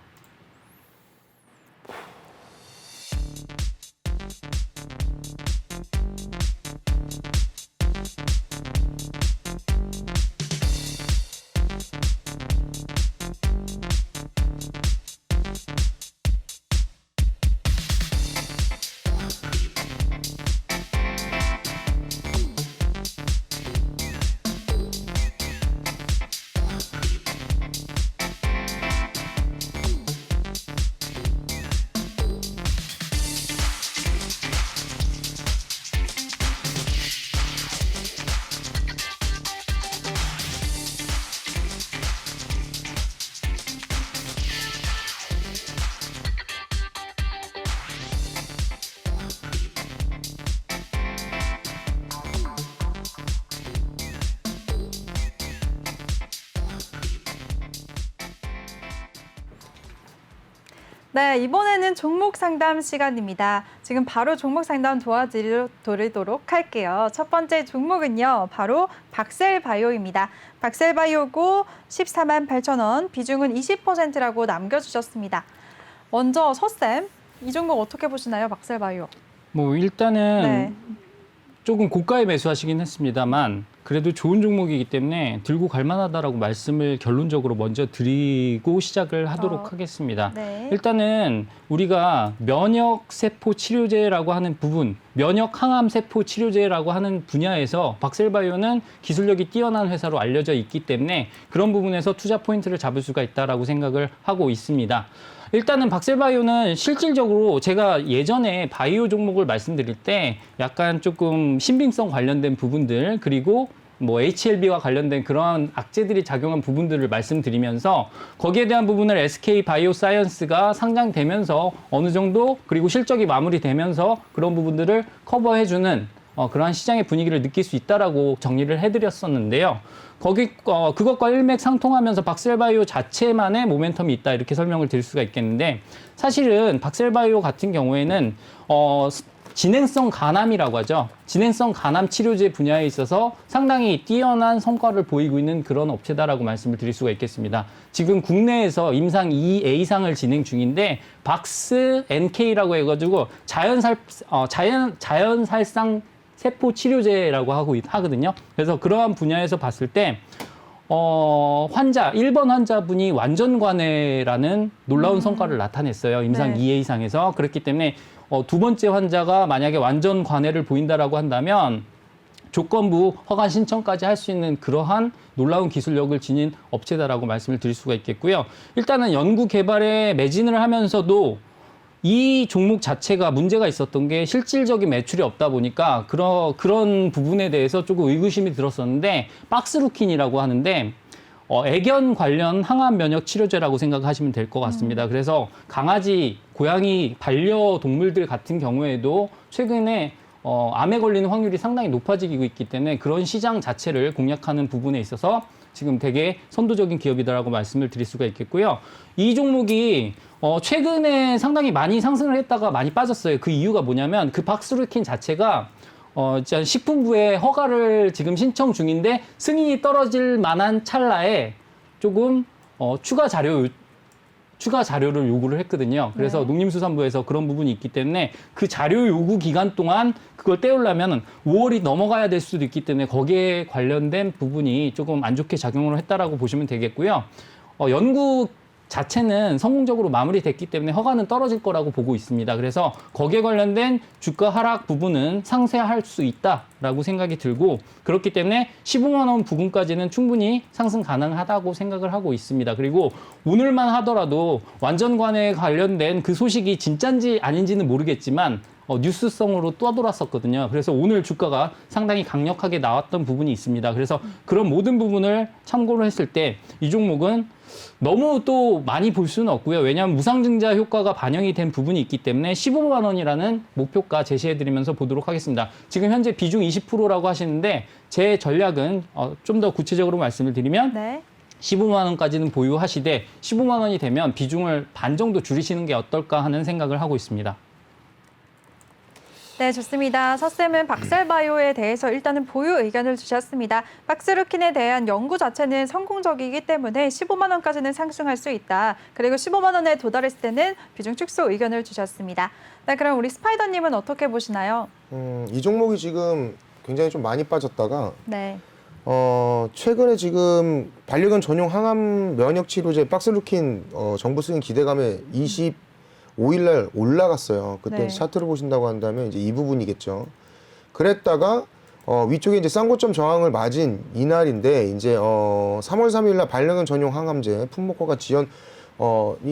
네, 이번에는 종목 상담 시간입니다. 지금 바로 종목 상담 도와드리도록 할게요. 첫 번째 종목은요, 바로 박셀바이오입니다. 박셀바이오고 14만 8천 원, 비중은 20%라고 남겨주셨습니다. 먼저 서쌤, 이 종목 어떻게 보시나요, 박셀바이오? 일단은 네. 조금 고가에 매수하시긴 했습니다만 그래도 좋은 종목이기 때문에 들고 갈 만하다라고 말씀을 결론적으로 먼저 드리고 시작을 하도록 하겠습니다. 네. 일단은 우리가 면역세포 치료제라고 하는 부분, 면역 항암 세포 치료제라고 하는 분야에서 박셀바이오는 기술력이 뛰어난 회사로 알려져 있기 때문에 그런 부분에서 투자 포인트를 잡을 수가 있다라고 생각을 하고 있습니다. 일단은 박셀바이오는 실질적으로 제가 예전에 바이오 종목을 말씀드릴 때 약간 조금 신빙성 관련된 부분들 그리고 HLB와 관련된 그러한 악재들이 작용한 부분들을 말씀드리면서 거기에 대한 부분을 SK 바이오사이언스가 상장되면서 어느 정도 그리고 실적이 마무리되면서 그런 부분들을 커버해주는 그러한 시장의 분위기를 느낄 수 있다라고 정리를 해드렸었는데요. 그것과 일맥상통하면서 박셀바이오 자체만의 모멘텀이 있다 이렇게 설명을 드릴 수가 있겠는데 사실은 박셀바이오 같은 경우에는 진행성 간암이라고 하죠. 진행성 간암 치료제 분야에 있어서 상당히 뛰어난 성과를 보이고 있는 그런 업체다라고 말씀을 드릴 수가 있겠습니다. 지금 국내에서 임상 2A상을 진행 중인데 박스 NK라고 해가지고 자연살상 세포 치료제라고 하거든요. 그래서 그러한 분야에서 봤을 때 1번 환자분이 완전 관해라는 놀라운 성과를 나타냈어요. 임상 네. 2A상에서. 그렇기 때문에 두 번째 환자가 만약에 완전 관해를 보인다라고 한다면 조건부 허가 신청까지 할 수 있는 그러한 놀라운 기술력을 지닌 업체다라고 말씀을 드릴 수가 있겠고요. 일단은 연구 개발에 매진을 하면서도 이 종목 자체가 문제가 있었던 게 실질적인 매출이 없다 보니까 그런 부분에 대해서 조금 의구심이 들었었는데 박스루킨이라고 하는데 애견 관련 항암 면역 치료제라고 생각하시면 될 것 같습니다. 그래서 강아지, 고양이, 반려동물들 같은 경우에도 최근에 암에 걸리는 확률이 상당히 높아지고 있기 때문에 그런 시장 자체를 공략하는 부분에 있어서 지금 되게 선도적인 기업이다라고 말씀을 드릴 수가 있겠고요. 이 종목이 최근에 상당히 많이 상승을 했다가 많이 빠졌어요. 그 이유가 뭐냐면 그 박스루킨 자체가 일단 식품부에 허가를 지금 신청 중인데 승인이 떨어질 만한 찰나에 조금 추가 자료를 요구를 했거든요. 그래서 네. 농림수산부에서 그런 부분이 있기 때문에 그 자료 요구 기간 동안 그걸 떼우려면 5월이 넘어가야 될 수도 있기 때문에 거기에 관련된 부분이 조금 안 좋게 작용을 했다라고 보시면 되겠고요. 연구 자체는 성공적으로 마무리됐기 때문에 허가는 떨어질 거라고 보고 있습니다. 그래서 거기에 관련된 주가 하락 부분은 상쇄할 수 있다라고 생각이 들고 그렇기 때문에 15만 원 부근까지는 충분히 상승 가능하다고 생각을 하고 있습니다. 그리고 오늘만 하더라도 완전관에 관련된 그 소식이 진짠지 아닌지는 모르겠지만 뉴스성으로 떠돌았었거든요. 그래서 오늘 주가가 상당히 강력하게 나왔던 부분이 있습니다. 그래서 그런 모든 부분을 참고를 했을 때 이 종목은 너무 또 많이 볼 수는 없고요. 왜냐하면 무상증자 효과가 반영이 된 부분이 있기 때문에 15만 원이라는 목표가 제시해드리면서 보도록 하겠습니다. 지금 현재 비중 20%라고 하시는데 제 전략은 좀 더 구체적으로 말씀을 드리면 네. 15만 원까지는 보유하시되 15만 원이 되면 비중을 반 정도 줄이시는 게 어떨까 하는 생각을 하고 있습니다. 네, 좋습니다. 서쌤은 박셀바이오에 대해서 일단은 보유 의견을 주셨습니다. 박스루킨에 대한 연구 자체는 성공적이기 때문에 15만 원까지는 상승할 수 있다. 그리고 15만 원에 도달했을 때는 비중 축소 의견을 주셨습니다. 네, 그럼 우리 스파이더님은 어떻게 보시나요? 이 종목이 지금 굉장히 좀 많이 빠졌다가 네. 최근에 지금 반려견 전용 항암 면역 치료제 박스루킨 정부 승인 기대감에 25일날 올라갔어요. 그때 네. 차트를 보신다고 한다면 이제 이 부분이겠죠. 그랬다가 위쪽에 이제 쌍고점 저항을 맞은 이날인데 이제 3월 3일날 반려견 전용 항암제 품목허가 지연이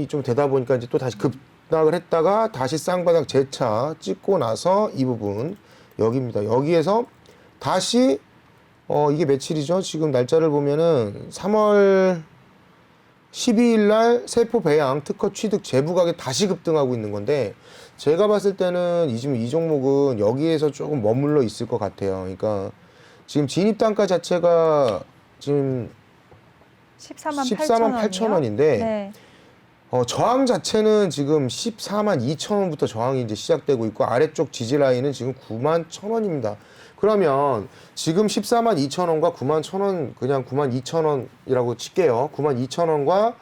좀 되다 보니까 이제 또 다시 급락을 했다가 다시 쌍바닥 재차 찍고 나서 이 부분 여기입니다. 여기에서 다시 이게 며칠이죠? 지금 날짜를 보면은 3월 12일 날 세포 배양 특허 취득 재부각에 다시 급등하고 있는 건데 제가 봤을 때는 지금 이 종목은 여기에서 조금 머물러 있을 것 같아요. 그러니까 지금 진입 단가 자체가 지금 14만 8천 원인데 네. 저항 자체는 지금 14만 2천 원부터 저항이 이제 시작되고 있고 아래쪽 지지 라인은 지금 9만 1천 원입니다. 그러면 지금 14만 2천 원과 9만 1천 원 그냥 9만 2천 원이라고 칠게요. 9만 2천 원과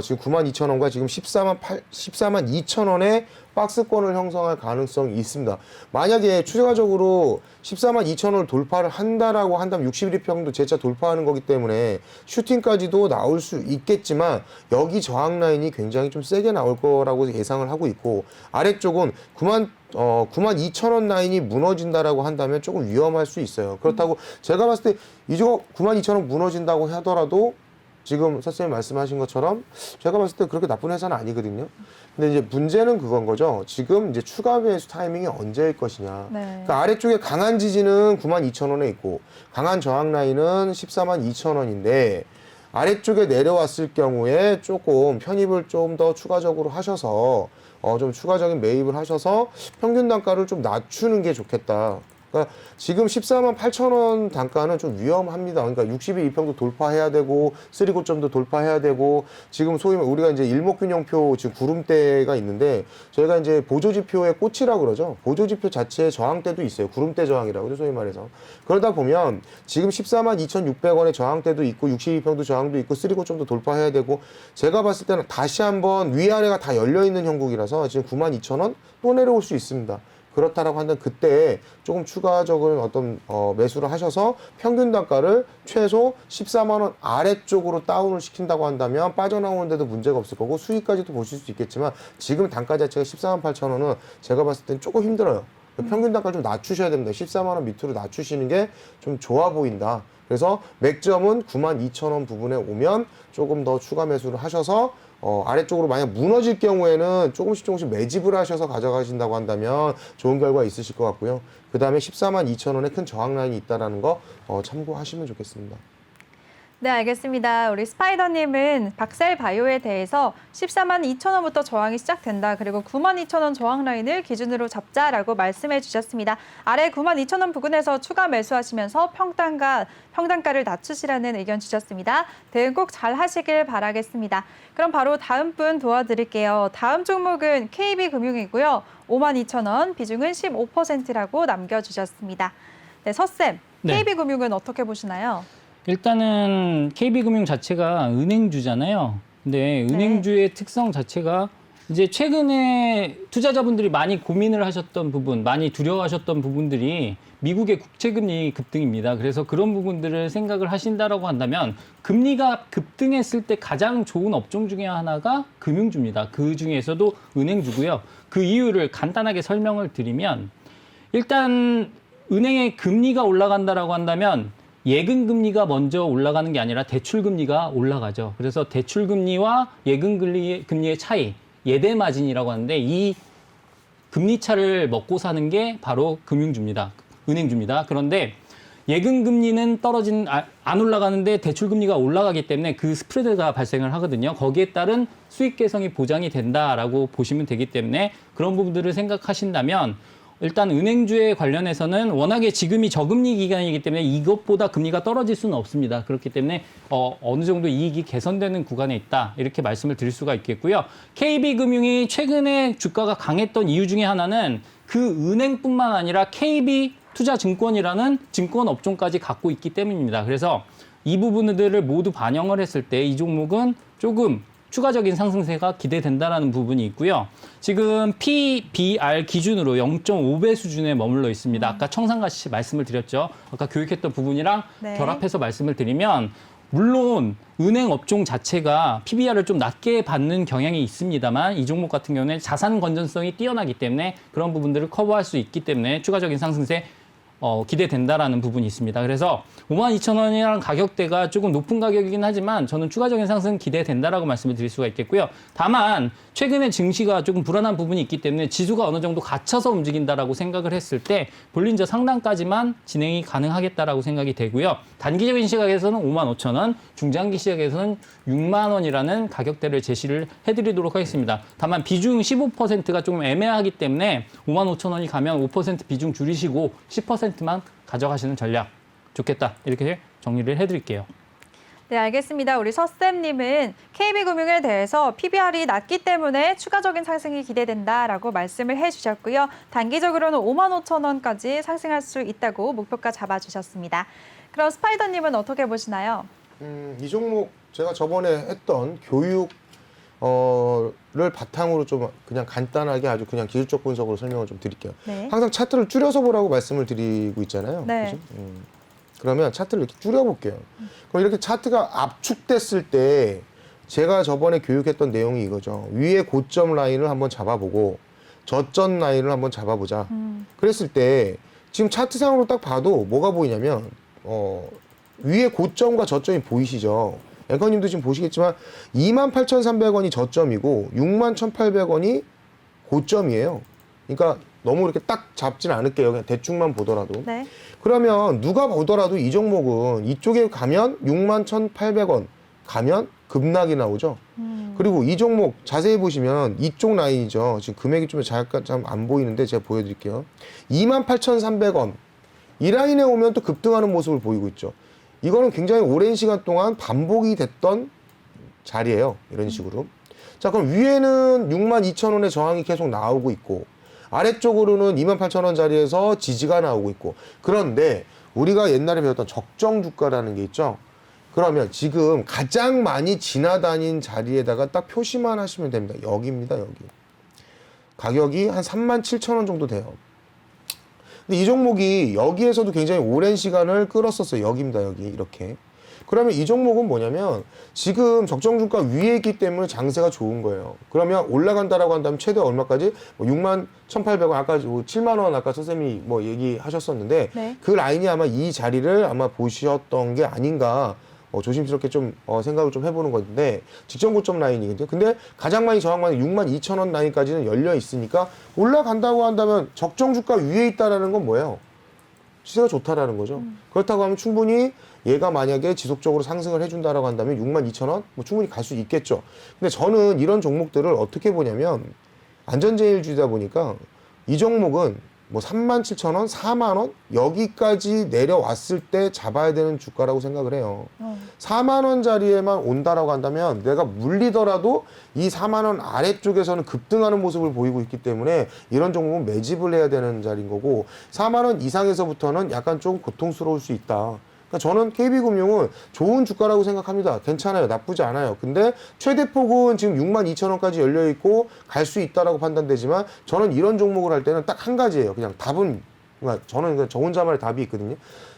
지금 9만 2천 원과 지금 14만 2천 원의 박스권을 형성할 가능성이 있습니다. 만약에 추가적으로 14만 2천 원을 돌파를 한다라고 한다면 61평도 재차 돌파하는 거기 때문에 슈팅까지도 나올 수 있겠지만 여기 저항 라인이 굉장히 좀 세게 나올 거라고 예상을 하고 있고 아래쪽은 9만 2천 원 라인이 무너진다라고 한다면 조금 위험할 수 있어요. 그렇다고 제가 봤을 때 이거 9만 2천 원 무너진다고 하더라도 지금 선생님이 말씀하신 것처럼 제가 봤을 때 그렇게 나쁜 회사는 아니거든요. 근데 이제 문제는 그건 거죠. 지금 이제 추가 매수 타이밍이 언제일 것이냐. 네. 그러니까 아래쪽에 강한 지지는 9만 2천 원에 있고 강한 저항 라인은 14만 2천 원인데 아래쪽에 내려왔을 경우에 조금 편입을 좀 더 추가적으로 하셔서 좀 추가적인 매입을 하셔서 평균 단가를 좀 낮추는 게 좋겠다. 그러니까 지금 14만 8천 원 단가는 좀 위험합니다. 그러니까 62평도 돌파해야 되고 3고점도 돌파해야 되고 지금 소위 우리가 이제 일목균형표 지금 구름대가 있는데 저희가 이제 보조지표의 꽃이라고 그러죠. 보조지표 자체에 저항대도 있어요. 구름대 저항이라고 그러죠. 소위 말해서. 그러다 보면 지금 14만 2,600원의 저항대도 있고 62평도 저항도 있고 3고점도 돌파해야 되고 제가 봤을 때는 다시 한번 위아래가 다 열려있는 형국이라서 지금 9만 2천 원 또 내려올 수 있습니다. 그렇다라고 한다면 그때 조금 추가적인 어떤 매수를 하셔서 평균 단가를 최소 14만 원 아래쪽으로 다운을 시킨다고 한다면 빠져나오는데도 문제가 없을 거고 수익까지도 보실 수 있겠지만 지금 단가 자체가 14만 8천 원은 제가 봤을 땐 조금 힘들어요. 평균 단가를 좀 낮추셔야 됩니다. 14만 원 밑으로 낮추시는 게 좀 좋아 보인다. 그래서 맥점은 9만 2천 원 부분에 오면 조금 더 추가 매수를 하셔서 아래쪽으로 만약 무너질 경우에는 조금씩 매집을 하셔서 가져가신다고 한다면 좋은 결과 있으실 것 같고요. 그 다음에 14만 2천 원의 큰 저항 라인이 있다는 거 참고하시면 좋겠습니다. 네, 알겠습니다. 우리 스파이더님은 박셀바이오에 대해서 14만 2천 원부터 저항이 시작된다. 그리고 9만 2천 원 저항 라인을 기준으로 잡자라고 말씀해 주셨습니다. 아래 9만 2천 원 부근에서 추가 매수하시면서 평단가를 낮추시라는 의견 주셨습니다. 대응 꼭 잘 하시길 바라겠습니다. 그럼 바로 다음 분 도와드릴게요. 다음 종목은 KB금융이고요. 5만 2천 원, 비중은 15%라고 남겨주셨습니다. 네, 서쌤, 네. KB금융은 어떻게 보시나요? 일단은 KB금융 자체가 은행주잖아요. 근데 은행주의 특성 자체가 이제 최근에 투자자분들이 많이 고민을 하셨던 부분, 많이 두려워하셨던 부분들이 미국의 국채금리 급등입니다. 그래서 그런 부분들을 생각을 하신다라고 한다면 금리가 급등했을 때 가장 좋은 업종 중에 하나가 금융주입니다. 그 중에서도 은행주고요. 그 이유를 간단하게 설명을 드리면 일단 은행의 금리가 올라간다라고 한다면 예금 금리가 먼저 올라가는 게 아니라 대출 금리가 올라가죠. 그래서 대출 금리와 예금 금리의 차이, 예대 마진이라고 하는데 이 금리 차를 먹고 사는 게 바로 금융주입니다. 은행주입니다. 그런데 예금 금리는 안 올라가는데 대출 금리가 올라가기 때문에 그 스프레드가 발생을 하거든요. 거기에 따른 수익 개선이 보장이 된다라고 보시면 되기 때문에 그런 부분들을 생각하신다면 일단 은행주에 관련해서는 워낙에 지금이 저금리 기간이기 때문에 이것보다 금리가 떨어질 수는 없습니다. 그렇기 때문에 어느 정도 이익이 개선되는 구간에 있다. 이렇게 말씀을 드릴 수가 있겠고요. KB금융이 최근에 주가가 강했던 이유 중에 하나는 그 은행뿐만 아니라 KB투자증권이라는 증권 업종까지 갖고 있기 때문입니다. 그래서 이 부분들을 모두 반영을 했을 때 이 종목은 조금 추가적인 상승세가 기대된다라는 부분이 있고요. 지금 PBR 기준으로 0.5배 수준에 머물러 있습니다. 아까 청산가시 말씀을 드렸죠. 아까 교육했던 부분이랑 네. 결합해서 말씀을 드리면 물론 은행 업종 자체가 PBR을 좀 낮게 받는 경향이 있습니다만 이 종목 같은 경우는 자산 건전성이 뛰어나기 때문에 그런 부분들을 커버할 수 있기 때문에 추가적인 상승세 기대된다라는 부분이 있습니다. 그래서 52,000원이라는 가격대가 조금 높은 가격이긴 하지만 저는 추가적인 상승 기대된다라고 말씀을 드릴 수가 있겠고요. 다만 최근에 증시가 조금 불안한 부분이 있기 때문에 지수가 어느 정도 갇혀서 움직인다라고 생각을 했을 때 볼린저 상단까지만 진행이 가능하겠다라고 생각이 되고요. 단기적인 시각에서는 55,000원, 중장기 시각에서는 6만 원이라는 가격대를 제시를 해드리도록 하겠습니다. 다만 비중 15%가 조금 애매하기 때문에 55,000원이 가면 5% 비중 줄이시고 10%만 가져가시는 전략 좋겠다. 이렇게 정리를 해드릴게요. 네, 알겠습니다. 우리 서쌤님은 KB금융에 대해서 PBR이 낮기 때문에 추가적인 상승이 기대된다라고 말씀을 해주셨고요. 단기적으로는 55,000원까지 상승할 수 있다고 목표가 잡아주셨습니다. 그럼 스파이더님은 어떻게 보시나요? 이 종목 제가 저번에 했던 교육 를 바탕으로 좀 그냥 간단하게 아주 그냥 기술적 분석으로 설명을 좀 드릴게요. 네. 항상 차트를 줄여서 보라고 말씀을 드리고 있잖아요. 네. 그죠? 그러면 차트를 이렇게 줄여볼게요. 그럼 이렇게 차트가 압축됐을 때 제가 저번에 교육했던 내용이 이거죠. 위에 고점 라인을 한번 잡아보고 저점 라인을 한번 잡아보자. 그랬을 때 지금 차트상으로 딱 봐도 뭐가 보이냐면 위에 고점과 저점이 보이시죠? 앵커님도 지금 보시겠지만 28,300원이 저점이고 61,800원이 고점이에요. 그러니까 너무 이렇게 딱 잡진 않을게요. 그냥 대충만 보더라도. 네. 그러면 누가 보더라도 이 종목은 이쪽에 가면 61,800원 가면 급락이 나오죠. 그리고 이 종목 자세히 보시면 이쪽 라인이죠. 지금 금액이 좀 잠깐 안 보이는데 제가 보여드릴게요. 28,300원 이 라인에 오면 또 급등하는 모습을 보이고 있죠. 이거는 굉장히 오랜 시간 동안 반복이 됐던 자리예요. 이런 식으로. 자, 그럼 위에는 62,000원의 저항이 계속 나오고 있고 아래쪽으로는 28,000원 자리에서 지지가 나오고 있고 그런데 우리가 옛날에 배웠던 적정 주가라는 게 있죠. 그러면 지금 가장 많이 지나다닌 자리에다가 딱 표시만 하시면 됩니다. 여기입니다. 여기. 가격이 한 37,000원 정도 돼요. 근데 이 종목이 여기에서도 굉장히 오랜 시간을 끌었었어요. 여기입니다. 여기 이렇게. 그러면 이 종목은 뭐냐면 지금 적정주가 위에 있기 때문에 장세가 좋은 거예요. 그러면 올라간다라고 한다면 최대 얼마까지? 61,800원 아까 7만 원 아까 선생님이 뭐 얘기하셨었는데 네. 그 라인이 아마 이 자리를 아마 보셨던 게 아닌가 조심스럽게 좀 생각을 좀 해보는 건데 직전 고점 라인이거든요. 근데 가장 많이 저항만 62,000원 라인까지는 열려 있으니까 올라간다고 한다면 적정 주가 위에 있다라는 건 뭐예요? 시세가 좋다라는 거죠. 그렇다고 하면 충분히 얘가 만약에 지속적으로 상승을 해준다라고 한다면 62,000원 뭐 충분히 갈 수 있겠죠. 근데 저는 이런 종목들을 어떻게 보냐면 안전제일주의다 보니까 이 종목은 뭐 37,000원, 4만 원 여기까지 내려왔을 때 잡아야 되는 주가라고 생각을 해요. 4만 원짜리에만 온다라고 한다면 내가 물리더라도 이 4만 원 아래쪽에서는 급등하는 모습을 보이고 있기 때문에 이런 종목은 매집을 해야 되는 자리인 거고 4만 원 이상에서부터는 약간 좀 고통스러울 수 있다. 그러니까 저는 KB금융은 좋은 주가라고 생각합니다. 괜찮아요. 나쁘지 않아요. 근데 최대폭은 지금 62,000원까지 열려 있고 갈 수 있다라고 판단되지만 저는 이런 종목을 할 때는 딱 한 가지예요. 그냥 답은 그러니까 저는 그냥 저 혼자만의 답이 있거든요.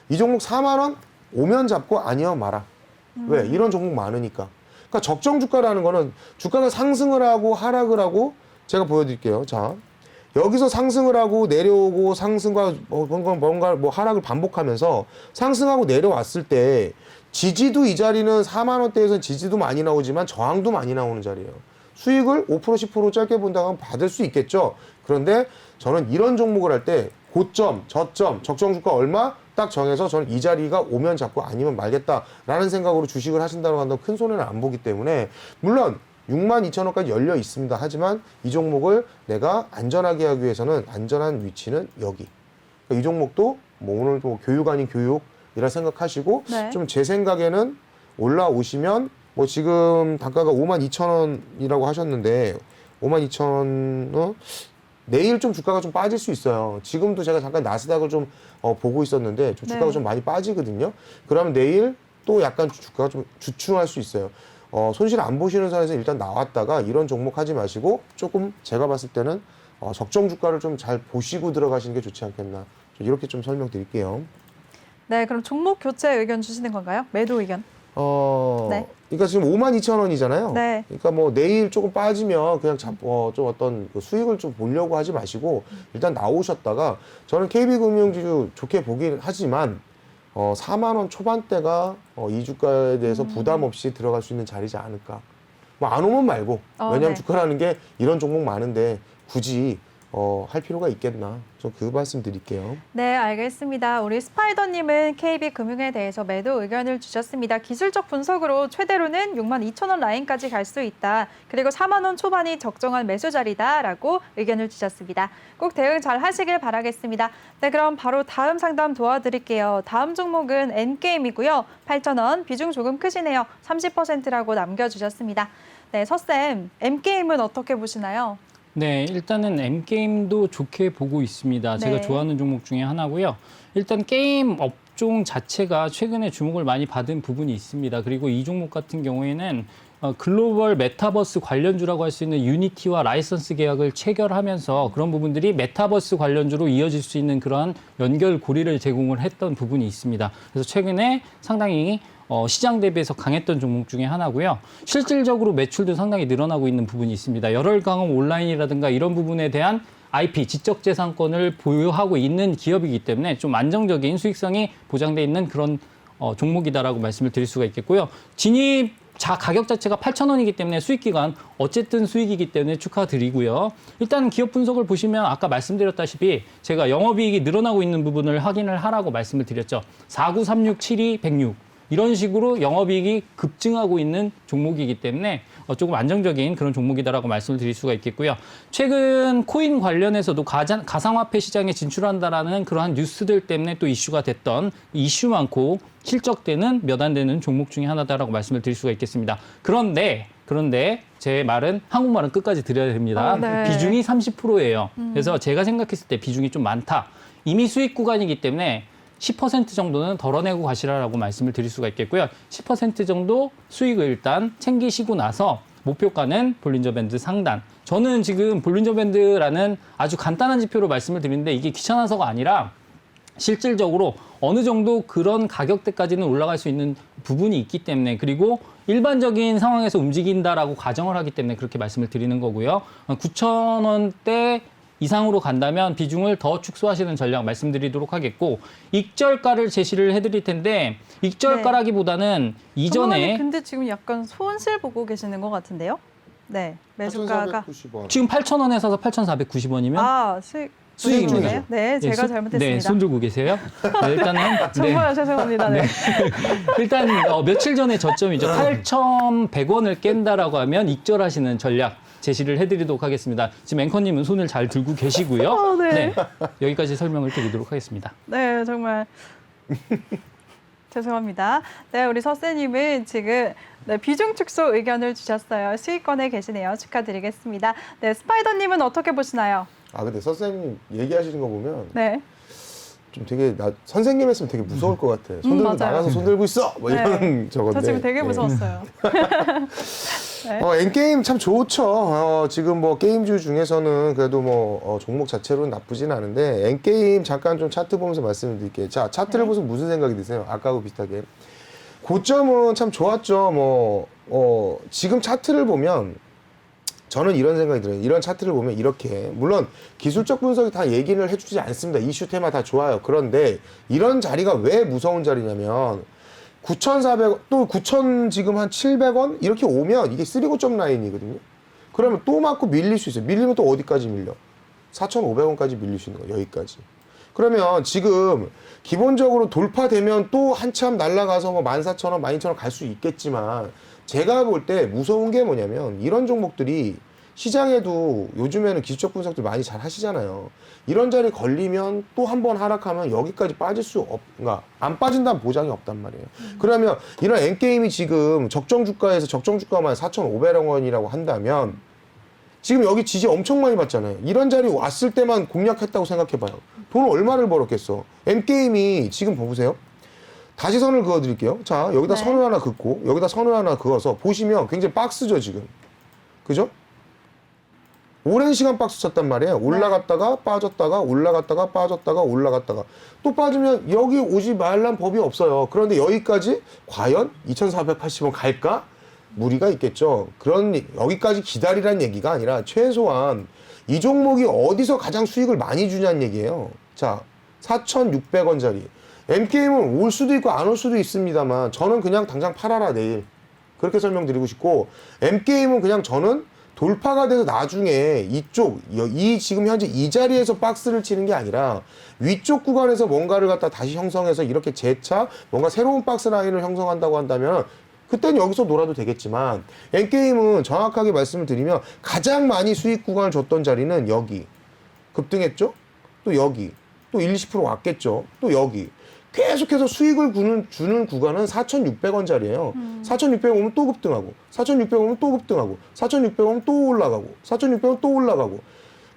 이 종목 4만 원 오면 잡고 아니면 마라. 왜? 이런 종목 많으니까. 그러니까 적정 주가라는 거는 주가가 상승을 하고 하락을 하고 제가 보여드릴게요. 자. 여기서 상승을 하고 내려오고 상승과 뭔가 뭐 하락을 반복하면서 상승하고 내려왔을 때 지지도 이 자리는 4만 원대에서는 지지도 많이 나오지만 저항도 많이 나오는 자리예요. 수익을 5% 10% 짧게 본다고 하면 받을 수 있겠죠. 그런데 저는 이런 종목을 할 때 고점, 저점, 적정 주가 얼마 딱 정해서 저는 이 자리가 오면 잡고 아니면 말겠다라는 생각으로 주식을 하신다고 한다면 큰 손해는 안 보기 때문에 물론 62,000원까지 열려 있습니다. 하지만 이 종목을 내가 안전하게 하기 위해서는 안전한 위치는 여기. 그러니까 이 종목도 뭐 오늘 뭐 교육 아닌 교육이라 생각하시고 네. 좀 제 생각에는 올라오시면 뭐 지금 단가가 52,000원이라고 하셨는데 52,000원 내일 좀 주가가 좀 빠질 수 있어요. 지금도 제가 잠깐 나스닥을 좀 보고 있었는데 좀 주가가 네. 좀 많이 빠지거든요. 그러면 내일 또 약간 주가가 좀 주춤할 수 있어요. 손실 안 보시는 선에서 일단 나왔다가 이런 종목 하지 마시고 조금 제가 봤을 때는 적정 주가를 좀 잘 보시고 들어가시는 게 좋지 않겠나. 이렇게 좀 설명드릴게요. 네, 그럼 종목 교체 의견 주시는 건가요? 매도 의견. 네. 그러니까 지금 52,000원이잖아요. 네. 그러니까 뭐 내일 조금 빠지면 그냥 좀 어떤 그 수익을 좀 보려고 하지 마시고 일단 나오셨다가 저는 KB금융지주 좋게 보긴 하지만 4만 원 초반대가 이 주가에 대해서 부담 없이 들어갈 수 있는 자리지 않을까. 뭐 안 오면 말고. 왜냐하면 네. 주가라는 게 이런 종목 많은데 굳이 할 필요가 있겠나. 저 그 말씀 드릴게요. 네, 알겠습니다. 우리 스파이더님은 KB금융에 대해서 매도 의견을 주셨습니다. 기술적 분석으로 최대로는 62,000원 라인까지 갈 수 있다. 그리고 4만 원 초반이 적정한 매수 자리다라고 의견을 주셨습니다. 꼭 대응 잘 하시길 바라겠습니다. 네, 그럼 바로 다음 상담 도와드릴게요. 다음 종목은 N게임이고요. 8,000원, 비중 조금 크시네요. 30%라고 남겨주셨습니다. 네, 서쌤, N게임은 어떻게 보시나요? 네, 일단은 M게임도 좋게 보고 있습니다. 제가 네. 좋아하는 종목 중에 하나고요. 일단 게임 업종 자체가 최근에 주목을 많이 받은 부분이 있습니다. 그리고 이 종목 같은 경우에는 글로벌 메타버스 관련주라고 할 수 있는 유니티와 라이선스 계약을 체결하면서 그런 부분들이 메타버스 관련주로 이어질 수 있는 그러한 연결고리를 제공을 했던 부분이 있습니다. 그래서 최근에 상당히 시장 대비해서 강했던 종목 중에 하나고요. 실질적으로 매출도 상당히 늘어나고 있는 부분이 있습니다. 열혈강험 온라인이라든가 이런 부분에 대한 IP, 지적재산권을 보유하고 있는 기업이기 때문에 좀 안정적인 수익성이 보장돼 있는 그런 종목이다라고 말씀을 드릴 수가 있겠고요. 가격 자체가 8,000원이기 때문에 수익기간 어쨌든 수익이기 때문에 축하드리고요. 일단 기업 분석을 보시면 아까 말씀드렸다시피 제가 영업이익이 늘어나고 있는 부분을 확인을 하라고 말씀을 드렸죠. 4936, 72, 106 이런 식으로 영업이익이 급증하고 있는 종목이기 때문에 조금 안정적인 그런 종목이다라고 말씀을 드릴 수가 있겠고요. 최근 코인 관련해서도 가상화폐 시장에 진출한다라는 그러한 뉴스들 때문에 또 이슈가 됐던 이슈 많고 실적되는 몇 안 되는 종목 중에 하나다라고 말씀을 드릴 수가 있겠습니다. 그런데 제 말은 한국말은 끝까지 드려야 됩니다. 네. 비중이 30%예요. 그래서 제가 생각했을 때 비중이 좀 많다. 이미 수익 구간이기 때문에 10% 정도는 덜어내고 가시라라고 말씀을 드릴 수가 있겠고요. 10% 정도 수익을 일단 챙기시고 나서 목표가는 볼린저 밴드 상단. 저는 지금 볼린저 밴드라는 아주 간단한 지표로 말씀을 드리는데 이게 귀찮아서가 아니라 실질적으로 어느 정도 그런 가격대까지는 올라갈 수 있는 부분이 있기 때문에 그리고 일반적인 상황에서 움직인다라고 가정을 하기 때문에 그렇게 말씀을 드리는 거고요. 9,000원대 이상으로 간다면 비중을 더 축소하시는 전략 말씀드리도록 하겠고 익절가를 제시를 해드릴 텐데 익절가라기보다는 이전에 근데 지금 약간 손실 보고 계시는 것 같은데요? 네, 매수가가 8,490원. 지금 8,000원에 사서 8,490원이면 수익 수익입니다. 네, 제가 손- 잘못했습니다. 네, 손 들고 계세요. 네, 일단은 정말 죄송합니다. 네. 일단 며칠 전에 저점이죠. 8,100원을 깬다라고 하면 익절하시는 전략 제시를 해드리도록 하겠습니다. 지금 앵커님은 손을 잘 들고 계시고요. 네. 여기까지 설명을 드리도록 하겠습니다. 네, 정말 죄송합니다. 네, 우리 서쌤님은 지금 비중 축소 의견을 주셨어요. 수익권에 계시네요. 축하드리겠습니다. 네, 스파이더님은 어떻게 보시나요? 아 근데 선생님 얘기하시는 거 보면 네. 좀 되게 선생님 했으면 되게 무서울 것 같아. 손 들고 맞아요. 나가서 손 들고 있어. 뭐 이런 네. 저건데. 저 지금 되게 네. 무서웠어요. 네. 엔게임 참 좋죠. 지금 뭐 게임주 중에서는 그래도 뭐 종목 자체로는 나쁘진 않은데 엔게임 잠깐 좀 차트 보면서 말씀드릴게요. 자, 차트를 네. 보시면 무슨 생각이 드세요? 아까하고 비슷하게. 고점은 참 좋았죠. 지금 차트를 보면 저는 이런 생각이 들어요. 이런 차트를 보면 이렇게 물론 기술적 분석이 다 얘기를 해주지 않습니다. 이슈 테마 다 좋아요. 그런데 이런 자리가 왜 무서운 자리냐면 9,400원 또 9,000 지금 한 700원 이렇게 오면 이게 3고점 라인이거든요. 그러면 또 맞고 밀릴 수 있어요. 밀리면 또 어디까지 밀려? 4,500원까지 밀릴 수 있는 거예요. 여기까지. 그러면 지금 기본적으로 돌파되면 또 한참 날아가서 뭐 14,000원, 12,000원 갈 수 있겠지만 제가 볼 때 무서운 게 뭐냐면 이런 종목들이 시장에도 요즘에는 기술적 분석들 많이 잘 하시잖아요. 이런 자리 걸리면 또 한 번 하락하면 여기까지 빠질 그러니까 안 빠진다는 보장이 없단 말이에요. 그러면 이런 엔게임이 지금 적정 주가에서 적정 주가만 4,500원이라고 한다면 지금 여기 지지 엄청 많이 받잖아요. 이런 자리 왔을 때만 공략했다고 생각해봐요. 돈 얼마를 벌었겠어. 엔게임이 지금 보세요. 다시 선을 그어드릴게요. 자, 여기다 네. 선을 하나 긋고 여기다 선을 하나 그어서 보시면 굉장히 박스죠, 지금. 그죠? 오랜 시간 박스 쳤단 말이에요. 올라갔다가 빠졌다가 올라갔다가 빠졌다가 올라갔다가 또 빠지면 여기 오지 말란 법이 없어요. 그런데 여기까지 과연 2,480원 갈까? 무리가 있겠죠. 여기까지 기다리란 얘기가 아니라 최소한 이 종목이 어디서 가장 수익을 많이 주냐는 얘기예요. 자, 4,600원짜리. M게임은 올 수도 있고 안 올 수도 있습니다만 저는 그냥 당장 팔아라 내일. 그렇게 설명드리고 싶고 M게임은 그냥 저는 돌파가 돼서 나중에 이 지금 현재 이 자리에서 박스를 치는 게 아니라 위쪽 구간에서 뭔가를 갖다 다시 형성해서 이렇게 재차 뭔가 새로운 박스 라인을 형성한다고 한다면 그때는 여기서 놀아도 되겠지만 N게임은 정확하게 말씀을 드리면 가장 많이 수익 구간을 줬던 자리는 여기 급등했죠? 또 여기 또 1, 20% 왔겠죠? 또 여기 계속해서 수익을 주는 구간은 4,600원짜리예요. 4,600원 오면 또 급등하고 4,600원 오면 또 급등하고 4,600원 오면 또 올라가고 4,600원 또 올라가고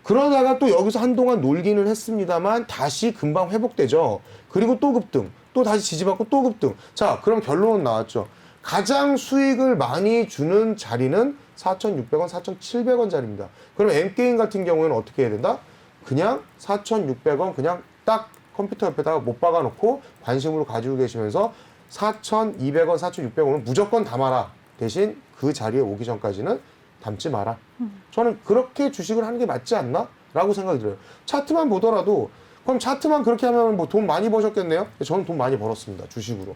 그러다가 또 여기서 한동안 놀기는 했습니다만 다시 금방 회복되죠. 그리고 또 급등 또 다시 지지받고 또 급등. 자, 그럼 결론은 나왔죠. 가장 수익을 많이 주는 자리는 4,600원, 4,700원짜리입니다. 그럼 M게임 같은 경우에는 어떻게 해야 된다? 그냥 4,600원 그냥 딱 컴퓨터 옆에다가 못 박아놓고 관심으로 가지고 계시면서 4,200원, 4,600원은 무조건 담아라. 대신 그 자리에 오기 전까지는 담지 마라. 저는 그렇게 주식을 하는 게 맞지 않나? 라고 생각이 들어요. 차트만 보더라도 그럼 차트만 그렇게 하면 뭐 돈 많이 버셨겠네요? 저는 돈 많이 벌었습니다. 주식으로.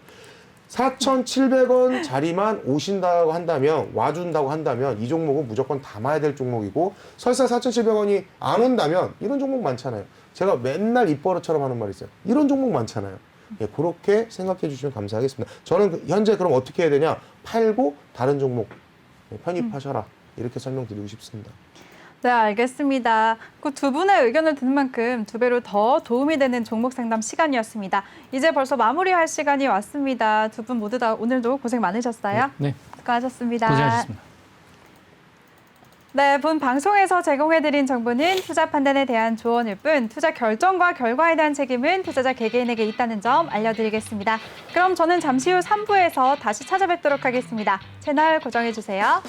4,700원 자리만 오신다고 한다면 와준다고 한다면 이 종목은 무조건 담아야 될 종목이고 설사 4,700원이 안 온다면 이런 종목 많잖아요. 제가 맨날 입버릇처럼 하는 말이 있어요. 이런 종목 많잖아요. 예, 그렇게 생각해 주시면 감사하겠습니다. 저는 현재 그럼 어떻게 해야 되냐? 팔고 다른 종목 편입하셔라. 이렇게 설명드리고 싶습니다. 네, 알겠습니다. 그 두 분의 의견을 듣는 만큼 두 배로 더 도움이 되는 종목 상담 시간이었습니다. 이제 벌써 마무리할 시간이 왔습니다. 두 분 모두 다 오늘도 고생 많으셨어요. 네, 수고하셨습니다. 고생하셨습니다. 네, 본 방송에서 제공해드린 정보는 투자 판단에 대한 조언일 뿐 투자 결정과 결과에 대한 책임은 투자자 개개인에게 있다는 점 알려드리겠습니다. 그럼 저는 잠시 후 3부에서 다시 찾아뵙도록 하겠습니다. 채널 고정해주세요.